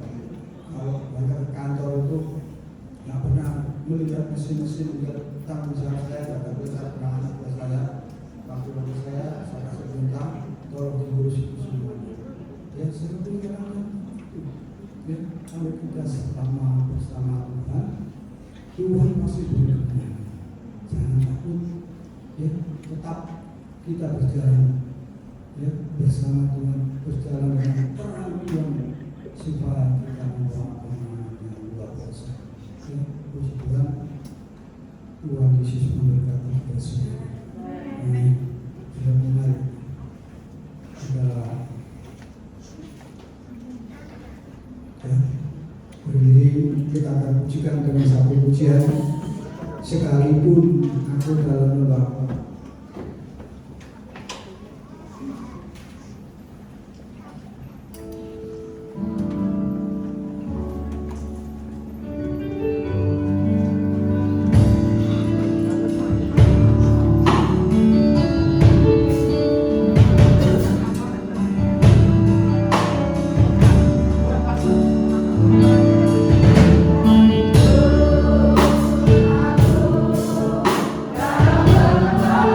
Kalau berangkat ke kantor itu nggak pernah melihat mesin-mesin, melihat tanggung jawab saya, nggak bisa pernah anak saya. Waktu saya kasih perintah tolong diurus itu semuanya. Ya saya pikirkan ya, kalau kita bersama Tuhan, Tuhan pasti berkenan. Jangan takut, ya tetap kita berjalan ya bersama Tuhan, berjalan dengan terang Tuhan, supaya kita membawa kemenangan yang luar biasa. Ya, puji Tuhan, Tuhan Yesus memberkati kita semua. Amin. Sudah mulai kita ya berdiri, kita akan pujikan dengan satu pujian, sekalipun aku dalam neraka. Dalam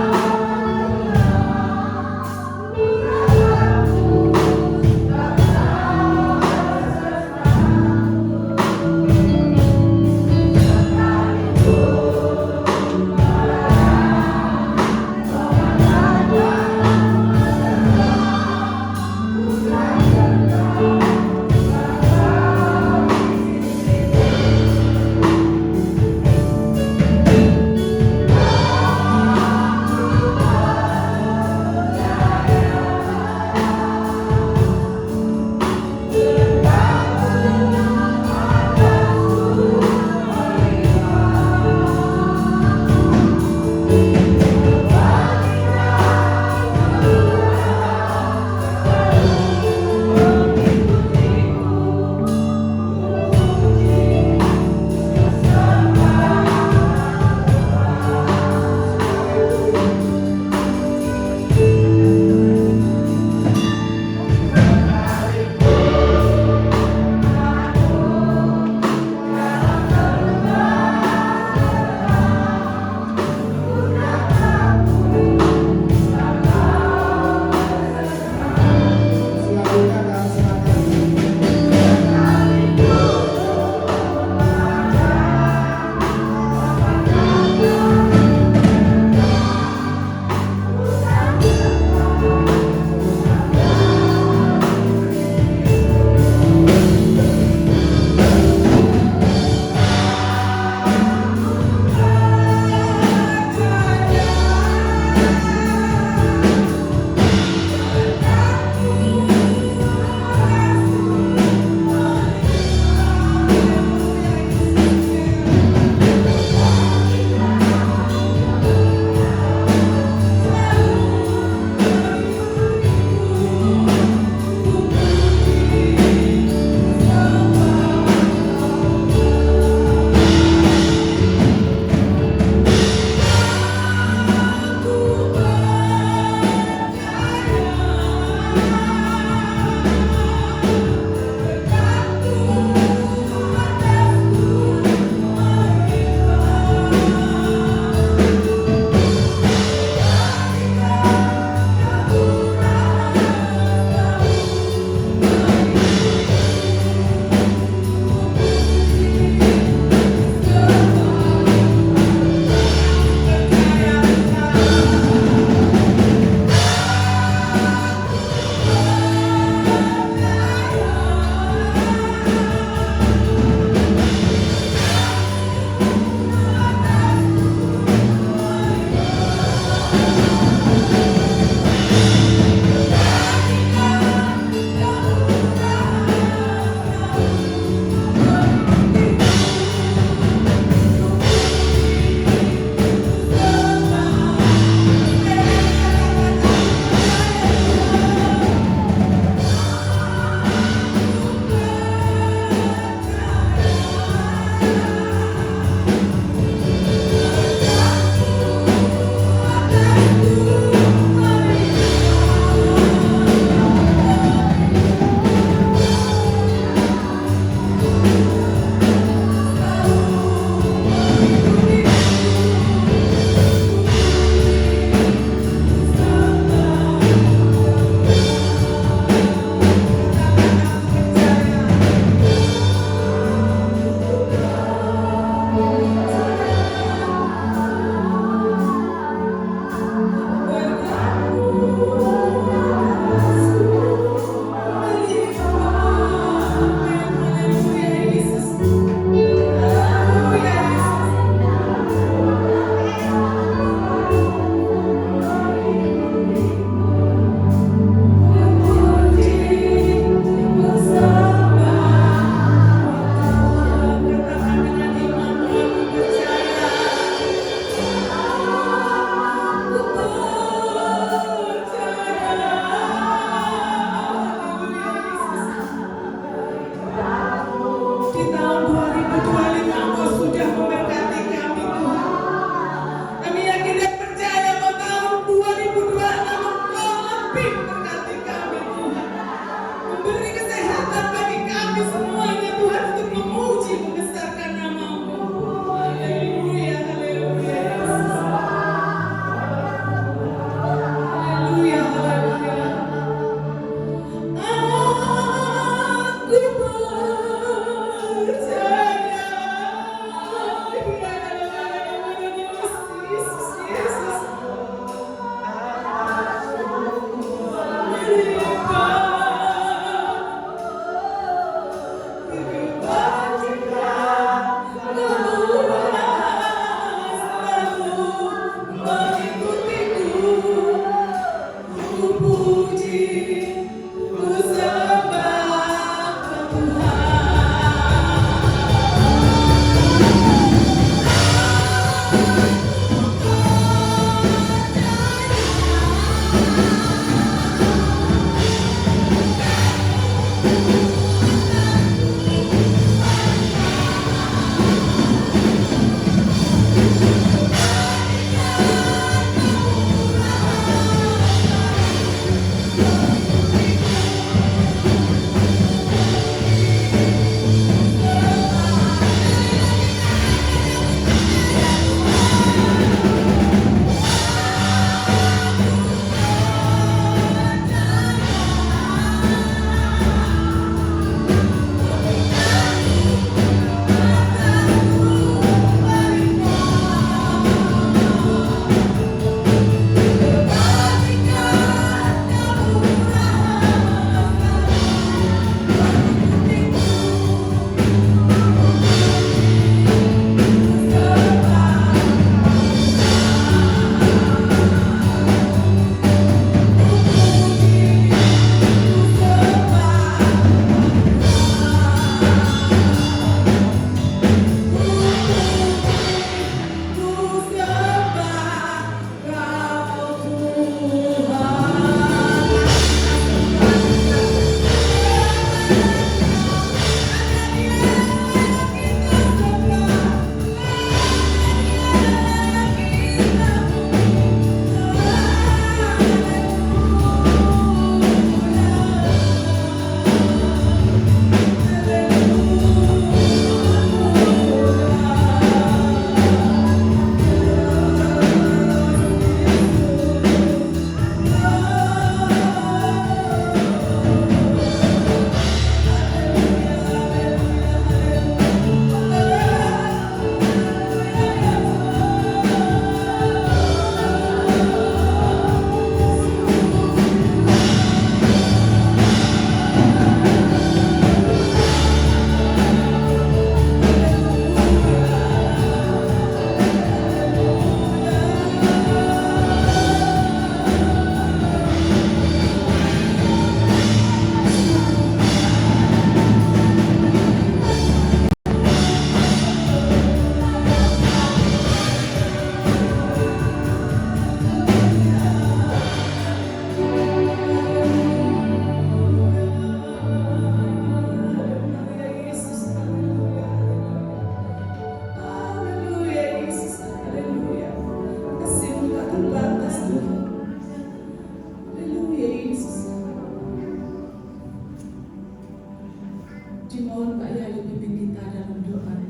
Dimohon Pak Yai pimpin kita dalam doa.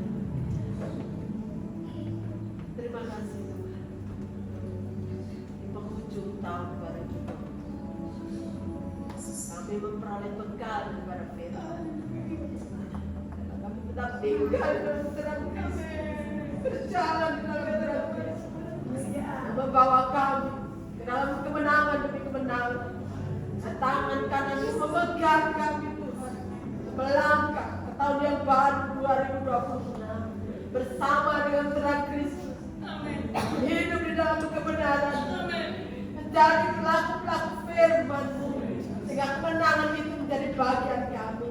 Terima kasih Tuhan. Di penghujung tahun baru kita, kami memperoleh bekal daripada firman. Kami tetap tinggal dalam terang kami, berjalan di dalam terang Kristus, membawa kami ke dalam kemenangan demi kemenangan. Tangan kanan yang memegang kami Tuhan, melangkah ke tahun yang baru 2026 bersama dengan terang Kristus. Hidup di dalam kebenaran, menjadi pelaku-pelaku firman-Mu, sehingga kemenangan itu menjadi bagian kami.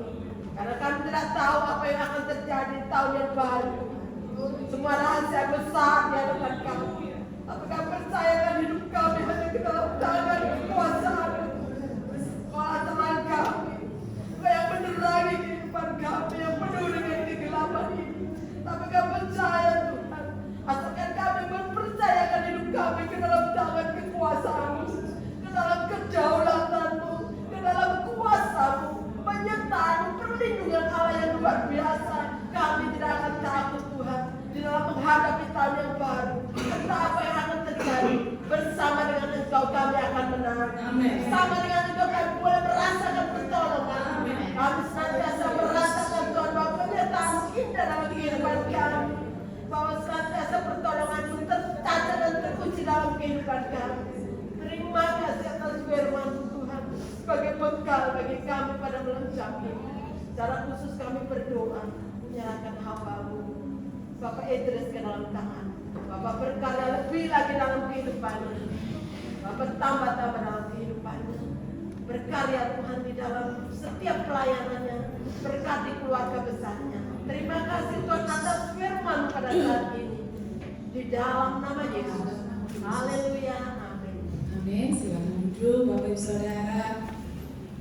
Karena kami tidak tahu apa yang akan terjadi di tahun yang baru. Semua rahasia besar di hadapan kami. Tapi kami percayakan hidup kami hanya ke dalam tangan kekuasaan sekolah terang kami. Engkau yang menerangi kehidupan kami yang penuh dengan kegelapan ini. Tapi kami percaya Tuhan, asalkan kami mempercayakan hidup kami ke dalam tangan kekuasaan-Mu, ke dalam kedaulatan-Mu, ke dalam kuasa-Mu, penyertaan-Mu, perlindungan Allah yang luar biasa. Kami tidak akan takut Tuhan di dalam menghadapi tahun yang baru. Entah apa yang akan terjadi, bersama dengan Engkau kami akan menang. Bersama dengan Engkau kami boleh merasakan pertolongan. Kami senantiasa merasakan Tuhan bahwa penyertaan indah dalam kehidupan kami, bahwa senantiasa pertolongan-Mu tercatat dan teruji dalam kehidupan kami. Terima kasih atas firman Tuhan sebagai bekal bagi kami pada malam jam ini. Secara khusus kami berdoa menyerahkan hamba-Mu Bapak Idris ke dalam tangan. Bapak berkarya lebih lagi dalam kehidupannya. Bapak tambah-tambah dalam kehidupannya. Berkarya Tuhan di dalam setiap pelayanannya. Berkati keluarga besarnya. Terima kasih Tuhan atas firman pada saat ini. Di dalam nama Yesus. Haleluya. Amin. Amin. Silakan duduk Bapak Ibu Saudara.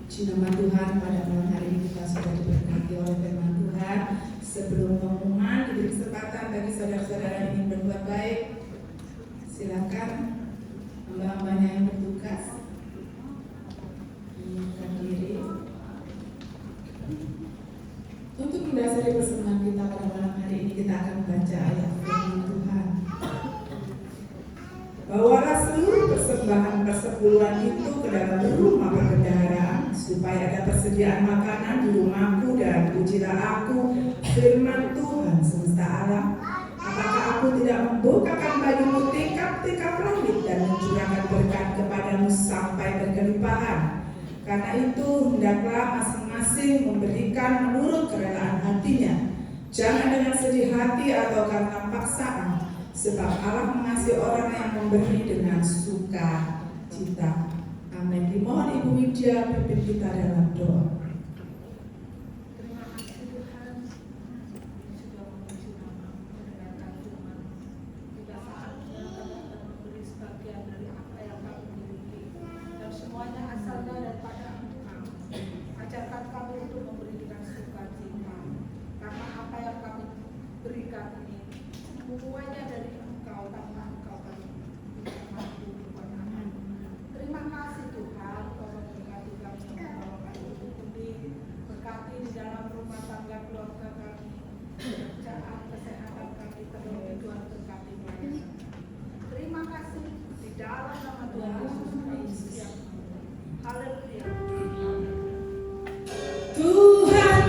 Puji nama Tuhan, pada malam hari ini kita sudah diberkati oleh firman Tuhan. Sebelum pengumuman, diberi kesempatan bagi saudara-saudara yang ingin berbuat baik. Silakan hamba-hambanya yang bertugas menyiapkan diri. Untuk mendasari persembahan kita pada malam hari ini, kita akan baca ayat firman Tuhan. Bawalah seluruh persembahan persepuluhan itu ke dalam rumah perbendaharaan, supaya ada persediaan makanan di rumahku, dan pujilah aku, firman Tuhan semesta alam. Apakah aku tidak membukakan bagimu tingkap-tingkap langit dan mencurahkan berkat kepadamu sampai berkelimpahan? Karena itu hendaklah masing-masing memberikan menurut kerelaan hatinya, jangan dengan sedih hati atau karena paksaan, sebab Allah mengasihi orang yang memberi dengan sukacita. Amin. Dimohon Ibu Widya pimpin kita dalam doa. Terima kasih Tuhan sudah memuji nama, mendengarkan firman. Tidak saatnya kami akan memberi sebagian dari apa yang kami miliki, dan semuanya asalnya daripada Engkau. Ajarkan kami untuk memberi dengan sukacita, karena apa yang kami berikan ini semuanya dari Engkau, tanpa Engkau kami tidak mampu berbuat apa. Terima kasih Tuhan, Kau memberkati kami yang membawakan untuk ini, berkati di dalam rumah tangga keluarga kami, pekerjaan, kesehatan kami, terlebih Tuhan berkati mereka. Terima kasih di dalam nama Tuhan Yesus Kristus yang haleluya. Tuhan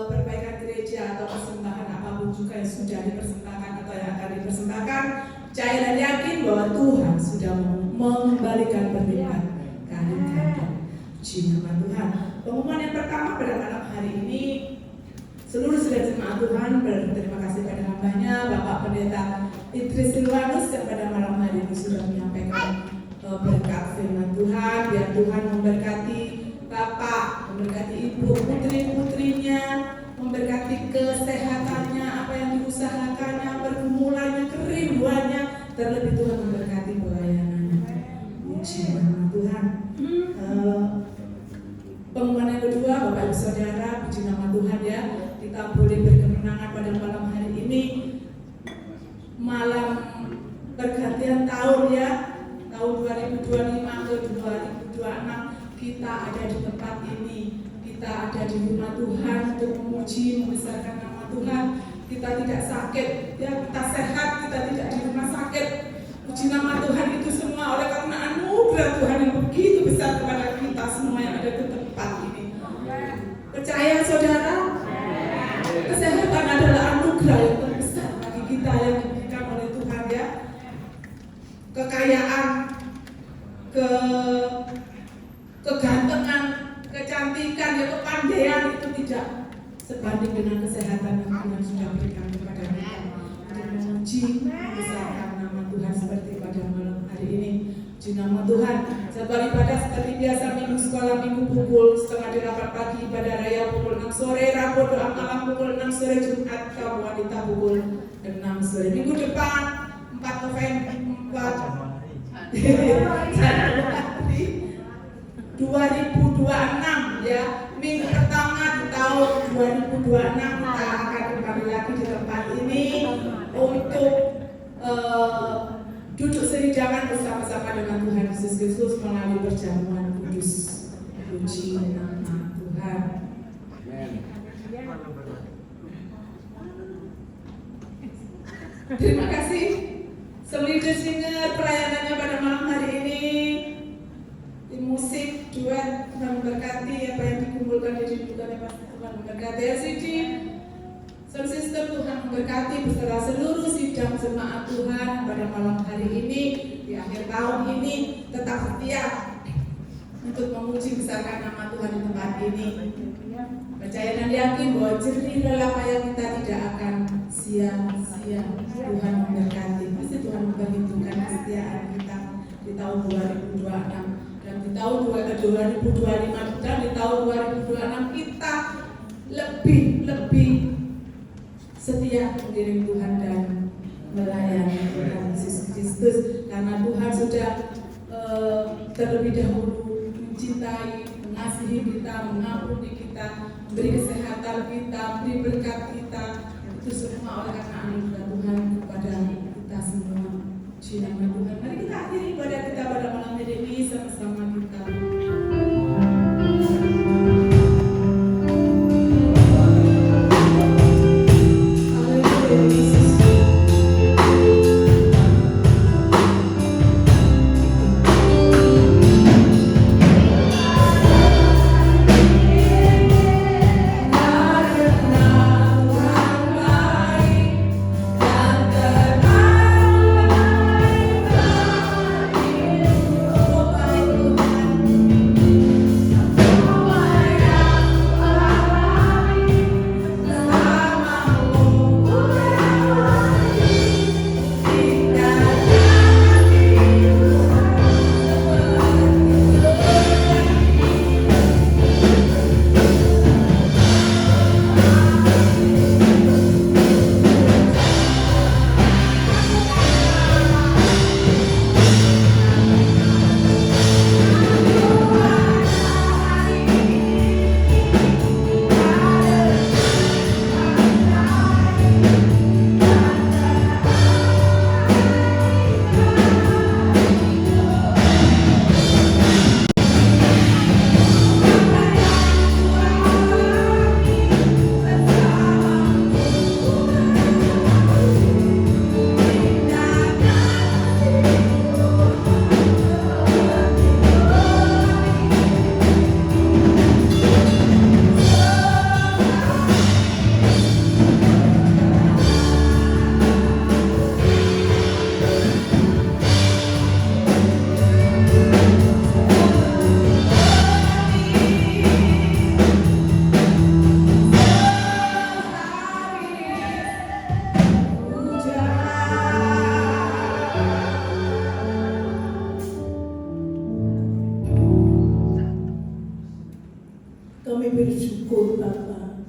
perbaikan gereja atau persembahan apapun juga yang sudah dipersembahkan atau yang akan dipersembahkan, percaya dan yakin bahwa Tuhan sudah mengembalikan berlipat kali ganda. Puji nama Tuhan. Pengumuman yang pertama pada malam hari ini, seluruh saudara jemaat Tuhan berterima kasih pada hambanya Bapak Pendeta Idris Silwanus yang pada malam hari ini sudah menyampaikan berkat firman Tuhan. Biar Tuhan memberkati Bapak, memberkati Ibu, putri-putrinya, memberkati kesehatannya, apa yang diusahakannya, pergumulannya, kerinduannya, terlebih Tuhan memberkati pelayanannya. Puji nama Tuhan. Pengumuman yang kedua, Bapak Ibu Saudara, puji nama Tuhan ya, kita boleh berkemenangan pada malam hari ini, malam pergantian tahun ya, tahun 2025 ke 2026, kita ada di tempat ini, kita ada di rumah Tuhan untuk memuji, membesarkan nama Tuhan. Kita tidak sakit, ya kita sehat, kita tidak di rumah sakit. Puji nama Tuhan, itu semua oleh karena anugerah Tuhan yang begitu besar kepada kita semua yang ada di tempat ini. Percaya saudara? Kesehatan adalah anugerah yang terbesar bagi kita yang diberikan oleh Tuhan ya. Kekayaan, kegantengan, kecantikan, kepandaian itu tidak sebanding dengan kesehatan yang Tuhan sudah berikan kepada kita. Untuk memuji, membesarkan nama Tuhan seperti pada malam hari ini. Puji nama Tuhan. Jadwal ibadah seperti biasa, minggu sekolah minggu pukul 7:30 pagi, ibadah raya pukul 6 sore, Rabu doa malam pukul 6 sore, Jumat kaum wanita pukul 6 sore. Minggu depan 4 November 2026 ya, minggu pertama di tahun 2026 kita akan kembali lagi di tempat ini untuk duduk sehidangan bersama-sama dengan Tuhan Yesus Kristus melalui perjamuan kudus. Puji nama Tuhan. Terima kasih Leader Singer pelayanannya pada malam hari ini. Di musik, duet, Tuhan memberkati apa yang dikumpulkan di dudukannya pasti Tuhan memberkati. LCD, sound system Tuhan memberkati beserta seluruh sidang jemaat Tuhan pada malam hari ini. Di akhir tahun ini tetap setia untuk memuji besarkan nama Tuhan di tempat ini. Percaya dan yakin bahwa jernih lelah payah kita tidak akan sia-sia. Tuhan memberkati. Pasti Tuhan memperhitungkan kesetiaan kita di tahun 2026 dan di tahun 2025 dan di tahun 2026 kita lebih setia mengiring Tuhan dan melayani Tuhan Yesus Kristus, karena Tuhan sudah terlebih dahulu mencintai, mengasihi kita, mengampuni kita, memberi kesehatan kita, memberi berkat kita. Itu semua oleh karena anugerah Tuhan kepada kita semua. Puji nama Tuhan. Mari kita akhiri ibadah kita pada malam hari ini sama-sama kita. Tuhan Kami bersyukur Bapa.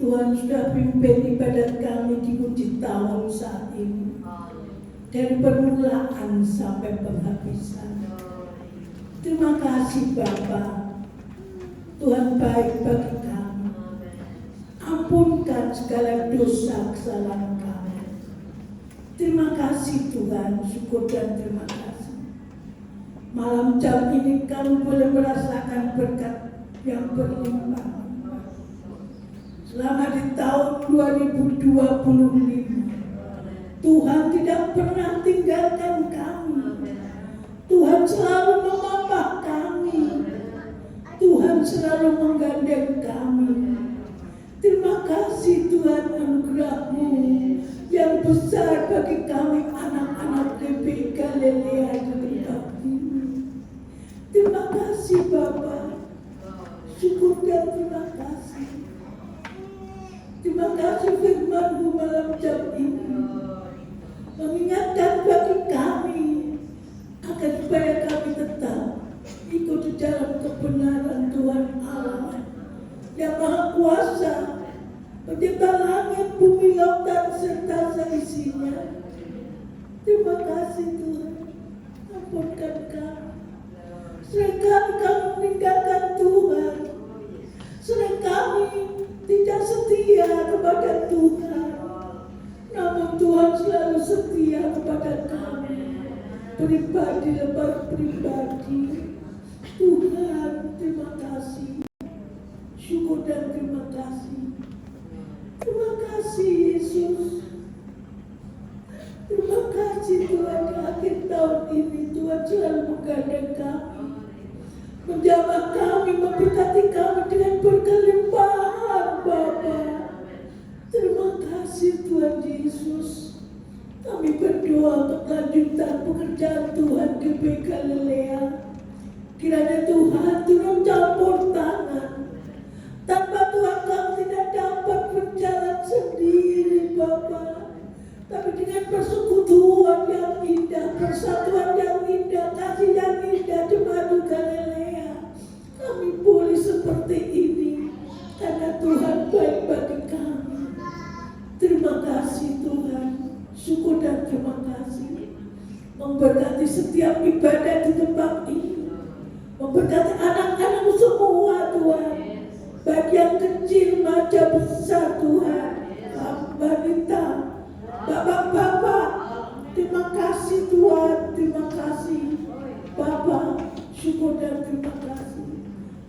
Tuhan sudah pimpin ibadat kami di kunci tahun saat ini. Dari permulaan sampai penghabisan. Terima kasih Bapa. Tuhan baik bagi kami. Ampunkan segala dosa kesalahan kami. Terima kasih Tuhan, syukur dan terima kasih. Malam jam ini kami boleh merasakan berkat yang berlimpah. Selama di tahun 2025, Tuhan tidak pernah tinggalkan kami. Tuhan selalu memapah kami. Tuhan selalu menggandeng kami. Terima kasih Tuhan, anugerah-Mu yang besar bagi kami anak-anak GBI Galilea di tempat ini. Terima kasih Bapa. Syukur dan terima kasih. Terima kasih firman-Mu malam jam ini mengingatkan bagi kami agar supaya kami tetap ikut di dalam kebenaran Tuhan Allah yang Maha Kuasa, pencipta langit, bumi, lautan serta seisinya. Terima kasih Tuhan, ampunkan kami. Seringkali kami meninggalkan Tuhan, sering kami tidak setia kepada Tuhan, namun Tuhan selalu setia kepada kami, pribadi lepas pribadi. Tuhan, terima kasih, syukur dan terima kasih. Terima kasih Yesus. Terima kasih Tuhan, di akhir tahun ini Tuhan selalu menggandeng kami, menjamah kami, memberkati kami dengan berkelimpahan Bapa. Terima kasih Tuhan Yesus. Kami berdoa untuk lanjutan pekerjaan Tuhan GBI Galilea. Kiranya Tuhan turun campur tangan. Tanpa Tuhan kami tidak dapat berjalan sendiri Bapa. Tapi dengan persekutuan yang indah, persatuan yang indah, kasih yang indah di Madu Galilea, kami boleh seperti ini karena Tuhan baik bagi kami. Terima kasih Tuhan, syukur dan terima kasih. Memberkati setiap ibadah di tempat ini, memberkati anak-anak semua Tuhan, baik yang kecil maupun besar Tuhan, wanita, bapak-bapak. Terima kasih Tuhan, terima kasih Bapa, syukur dan terima kasih.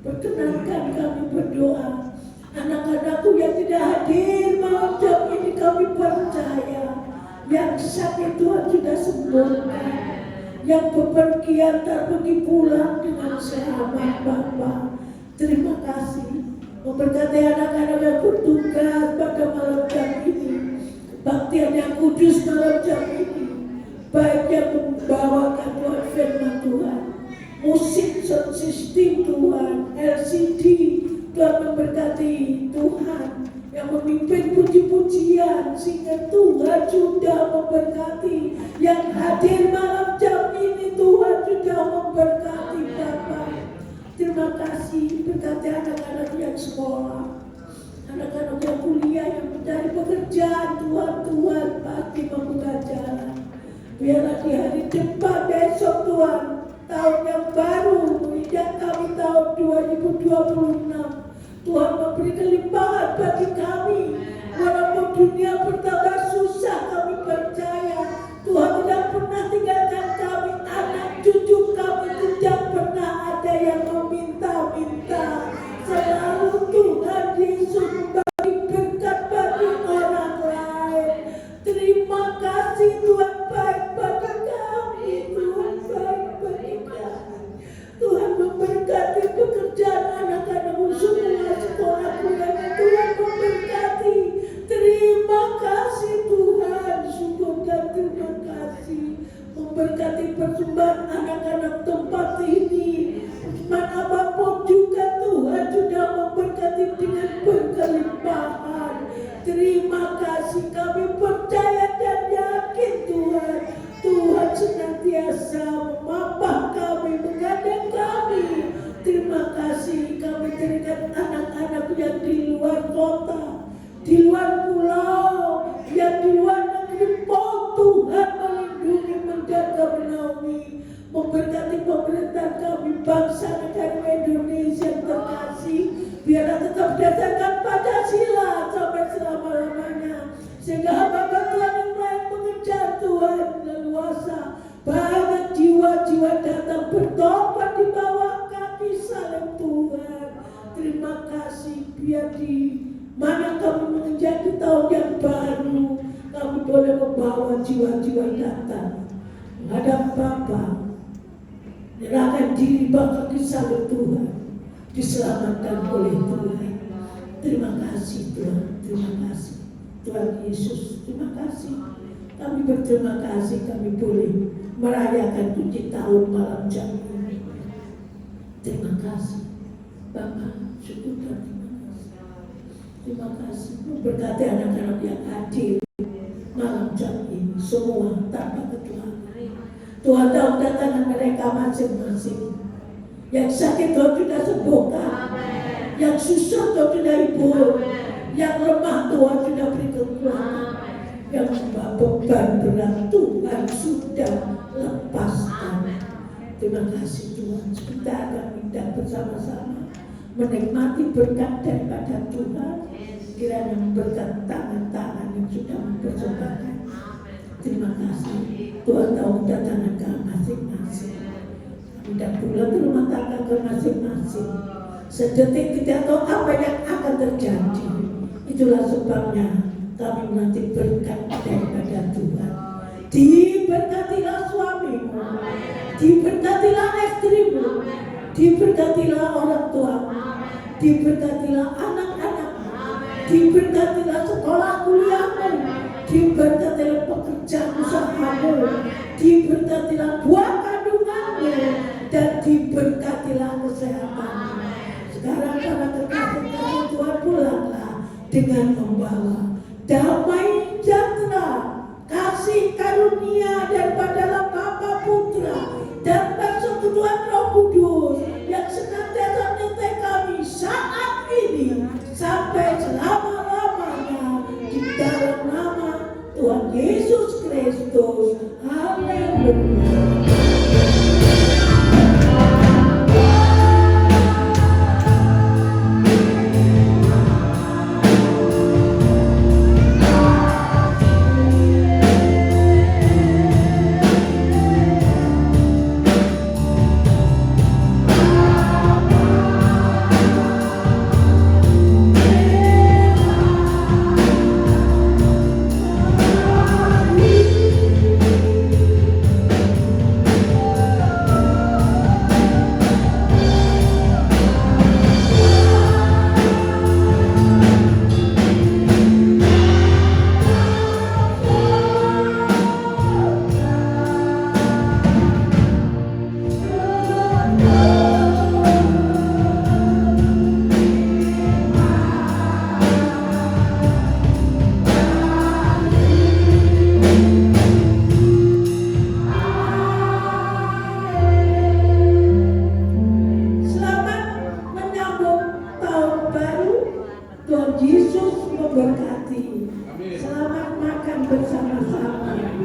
Perkenankan kami berdoa. Anak-anakku yang tidak hadir malam jam ini, kami percaya yang sakit Tuhan sudah sembuhkan, yang bepergian tak pergi pulang dengan selamat Bapa. Terima kasih. Memberkati anak-anak yang bertugas pada malam jam ini, baktian yang kudus malam jam ini, baik yang membawakan Tuhan firman Tuhan, musik sound system Tuhan, LCD, Tuhan memberkati Tuhan yang memimpin puji-pujian, sehingga Tuhan sudah memberkati yang hadir malam jam ini. Tuhan sudah memberkati Bapa. Terima kasih, berkati anak-anak yang sekolah, anak-anak yang kuliah, yang mencari pekerjaan. Tuhan pasti membuka jalan. Biarlah di hari depan besok Tuhan, tahun yang baru menginjak kami tahun 2026, Tuhan memberi kelimpahan bagi kami. Walaupun dunia bertambah susah, kami percaya Tuhan tidak pernah tinggalkan kami. Anak cucu kami tidak pernah ada yang meminta-minta. Selalu Tuhan Yesus memberi berkat bagi orang lain. Terima kasih Tuhan, baik bagi kami. Tuhan baik bagi kami. Tuhan memberkati pekerjaan anak-anak semua, sekolah kuliah. Tuhan memberkati dengan anak-anak yang di luar kota, di luar pulau, yang di luar negeri. Tuhan melindungi, menjaga, menaungi, memberkati pemerintah kami, bangsa negara Indonesia yang terkasih. Biarlah tetap berdasarkan Pancasila sampai selama-lamanya, sehingga hamba Tuhan yang lain mengejar Tuhan leluasa. Banyak jiwa-jiwa datang bertobat di bawah kaki salib Tuhan. Terima kasih. Biar di mana kami menjadi tahun yang baru, kami boleh membawa jiwa-jiwa datang menghadap Bapa, menyerahkan diri bangga di salib Tuhan, diselamatkan oleh Tuhan. Terima kasih Tuhan, terima kasih Tuhan Yesus, terima kasih. Kami berterima kasih kami boleh merayakan 7 tahun malam jam ini. Terima kasih Bapak, syukur dan terima kasih. Terima kasih memberkati anak-anak yang hadir malam jam ini, semua tanpa kecuali. Tuhan tahu datangan mereka masing-masing. Yang sakit Tuhan sudah sembuhkan, yang susah Tuhan sudah hibur, yang lemah Tuhan sudah beri kekuatan, yang membawa beban berat Tuhan sudah lepaskan. Terima kasih Tuhan. Sebentar kami dan bersama-sama menikmati berkat daripada Tuhan. Kiranya berkat tangan-tangan yang sudah mempersembahkan. Terima kasih. Tuhan tahu kedatangan kami masing-masing. Kami dan pulang ke rumah tangga ke masing-masing. Sedetik tidak tahu apa yang akan terjadi. Itulah sebabnya kami menanti berkat daripada Tuhan. Diberkatilah suamimu, diberkatilah istrimu, diberkatilah orang tuamu, diberkatilah anak-anakmu, diberkatilah sekolah kuliahmu, diberkatilah pekerjaan usahamu, diberkatilah buah kandunganmu, dan diberkatilah kesehatanmu. Sekarang para kekasih Tuhan, pulanglah dengan membawa damai sejahtera, kasih karunia daripada Bapa, Putra, dan persekutuan Roh Kudus yang senantiasa menyertai kami saat ini sampai selama-lamanya, di dalam nama Tuhan Yesus Kristus. Haleluya. Tuhan Yesus memberkati. Selamat makan bersama